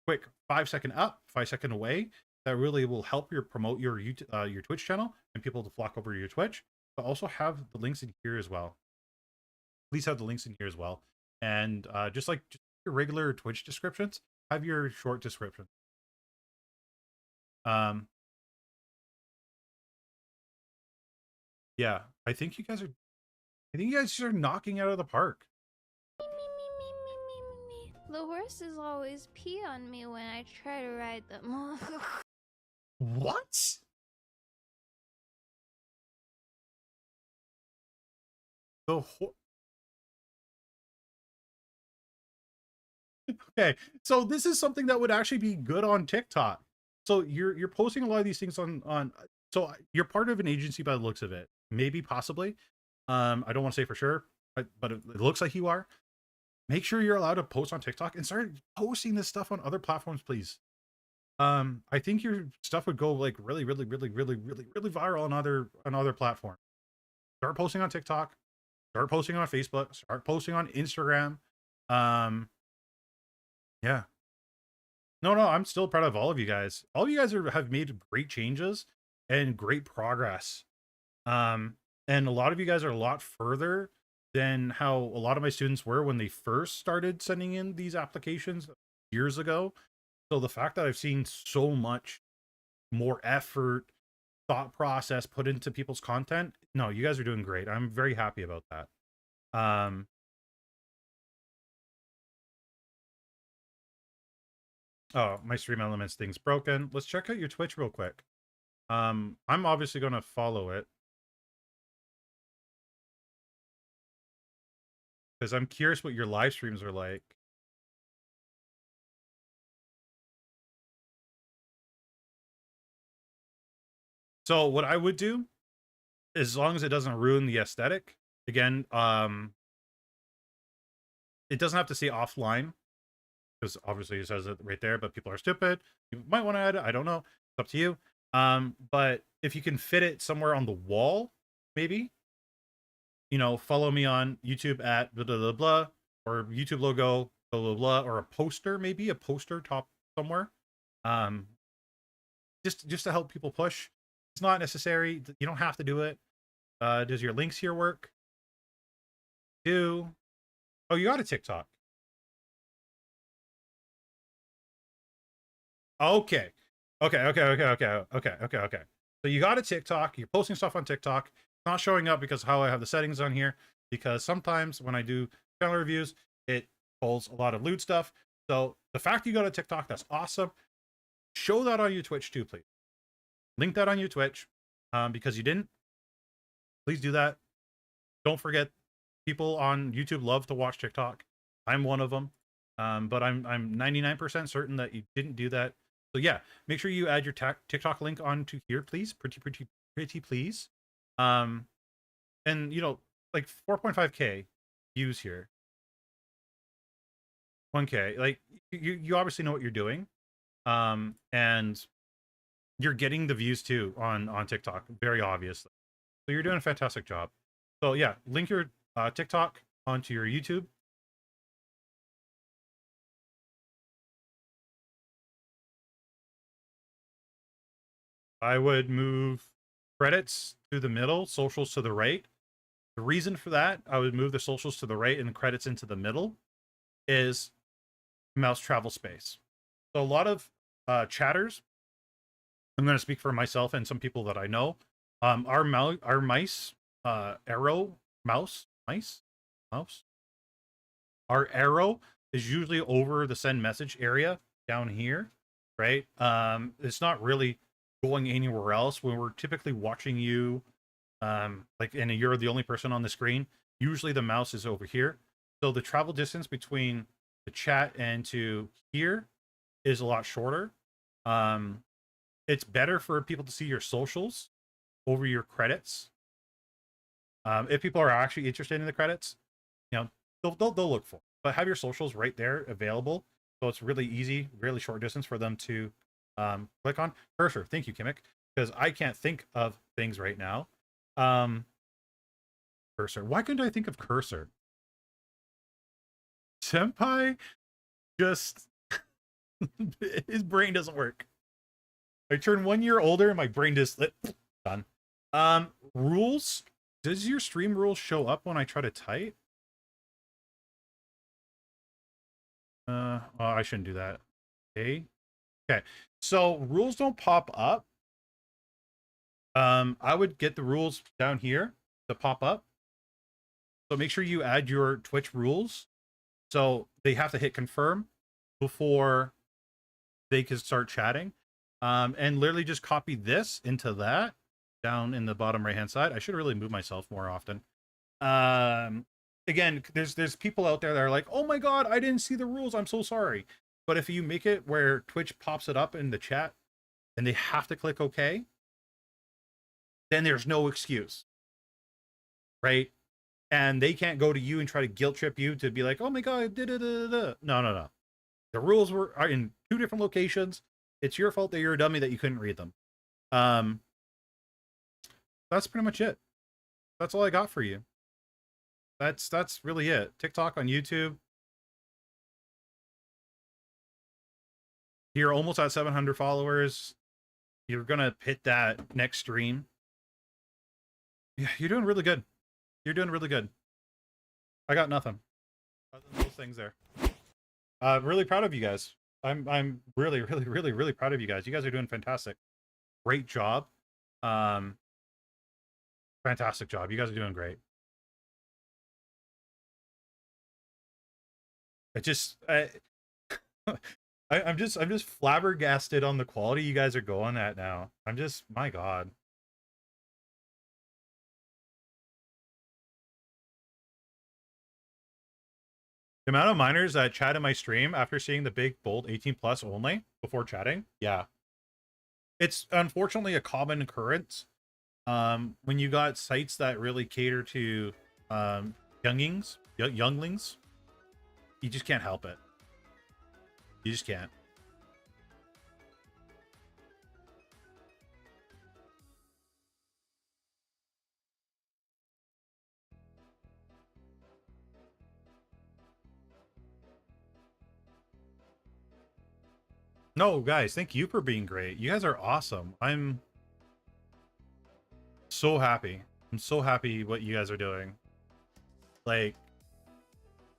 Quick 5-second up, 5-second away. That really will help you promote your YouTube, your Twitch channel and people to flock over to your Twitch. But also have the links in here as well. Please have the links in here as well. And just like your regular Twitch descriptions, have your short description. Yeah, I think you guys are knocking out of the park. The horses always pee on me when I try to ride them. What? Okay, so this is something that would actually be good on TikTok. So you're posting a lot of these things on so you're part of an agency by the looks of it. Maybe possibly. I don't want to say for sure, but it looks like you are. Make sure you're allowed to post on TikTok and start posting this stuff on other platforms, please. I think your stuff would go like really viral on other platforms. Start posting on TikTok, start posting on Facebook, start posting on Instagram. Yeah. No, I'm still proud of all of you guys. All of you guys have made great changes and great progress. And a lot of you guys are a lot further than how a lot of my students were when they first started sending in these applications years ago. So the fact that I've seen so much more effort, thought process put into people's content, no, you guys are doing great. I'm very happy about that. Oh, my stream elements thing's broken. Let's check out your Twitch real quick. I'm obviously going to follow it because I'm curious what your live streams are like. So what I would do, as long as it doesn't ruin the aesthetic, again, it doesn't have to say offline because obviously it says it right there, but people are stupid. You might want to add it. I don't know. It's up to you. But if you can fit it somewhere on the wall, maybe, you know, follow me on YouTube at blah, blah, blah, blah, or YouTube logo, blah, blah, blah, or a poster, maybe a poster top somewhere. Just to help people push. It's not necessary. You don't have to do it. Does your links here work? Oh, you got a TikTok. Okay. Okay. So you got a TikTok. You're posting stuff on TikTok. It's not showing up because how I have the settings on here. Because sometimes when I do channel reviews, it pulls a lot of lewd stuff. So the fact you got a TikTok, that's awesome. Show that on your Twitch too, please. Link that on your Twitch because you didn't. Please do that. Don't forget, people on YouTube love to watch TikTok. I'm one of them. But I'm 99% certain that you didn't do that. So yeah, make sure you add your TikTok link onto here, please. Pretty please. And you know, like 4.5K views here. 1K. Like you obviously know what you're doing. And you're getting the views too on TikTok, very obviously. So you're doing a fantastic job. So yeah, link your TikTok onto your YouTube. I would move credits to the middle, socials to the right. The reason for that, I would move the socials to the right and the credits into the middle, is mouse travel space. So a lot of chatters, I'm going to speak for myself and some people that I know, our mice, arrow, mouse, our arrow is usually over the send message area down here, right? It's not really going anywhere else when we're typically watching you, like, and you're the only person on the screen. Usually the mouse is over here. So the travel distance between the chat and to here is a lot shorter. It's better for people to see your socials over your credits. If people are actually interested in the credits, you know, they'll look for it. But have your socials right there available, so it's really easy, really short distance for them to click on. Cursor, thank you, Kimmick, because I can't think of things right now. Cursor, why couldn't I think of cursor? Senpai just his brain doesn't work. I turn 1 year older and my brain just done. Rules, does your stream rules show up when I try to type? Oh, I shouldn't do that. Okay. So rules don't pop up. I would get the rules down here to pop up. So make sure you add your Twitch rules. So they have to hit confirm before they can start chatting. And literally just copy this into that down in the bottom right hand side. I should really move myself more often. Again, there's people out there that are like, oh my god, I didn't see the rules, I'm so sorry. But if you make it where Twitch pops it up in the chat and they have to click OK, then there's no excuse, right? And they can't go to you and try to guilt trip you to be like, oh my god, no. The rules are in 2 different locations. It's your fault that you're a dummy that you couldn't read them. That's pretty much it. That's all I got for you. That's really it. TikTok on YouTube. You're almost at 700 followers. You're gonna hit that next stream. Yeah, you're doing really good. You're doing really good. I got nothing. Other than those things there. Really proud of you guys. I'm really, really, really, really proud of you guys. You guys are doing fantastic. Great job. Fantastic job. You guys are doing great. It just I'm just flabbergasted on the quality you guys are going at now. I'm just, my God. The amount of minors that chat in my stream after seeing the big bold 18 plus only before chatting, yeah. It's unfortunately a common occurrence. When you got sites that really cater to younglings, you just can't help it. You just can't. No, guys, thank you for being great. You guys are awesome. I'm so happy. I'm so happy what you guys are doing. Like,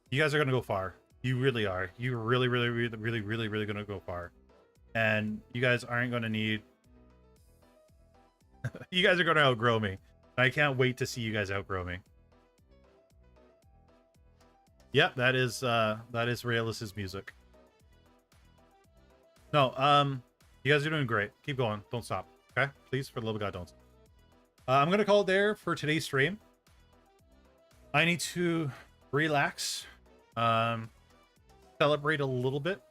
you guys are gonna go far. You really are. You really, really, really, really, really, really gonna go far. And you guys aren't gonna need. You guys are gonna outgrow me. I can't wait to see you guys outgrow me. Yep, that is Realis's music. No, you guys are doing great. Keep going. Don't stop. Okay? Please, for the love of God, don't stop. I'm gonna call it there for today's stream. I need to relax, celebrate a little bit.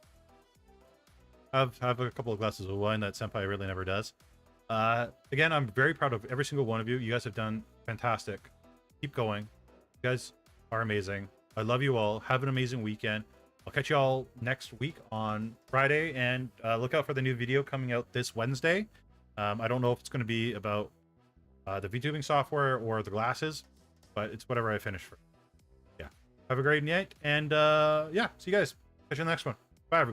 Have a couple of glasses of wine that Senpai really never does. Again, I'm very proud of every single one of you. You guys have done fantastic. Keep going. You guys are amazing. I love you all. Have an amazing weekend. I'll catch you all next week on Friday, and look out for the new video coming out this Wednesday. I don't know if it's going to be about the VTubing software or the glasses, but it's whatever I finish for. Yeah. Have a great night, and yeah, see you guys. Catch you in the next one. Bye, everybody.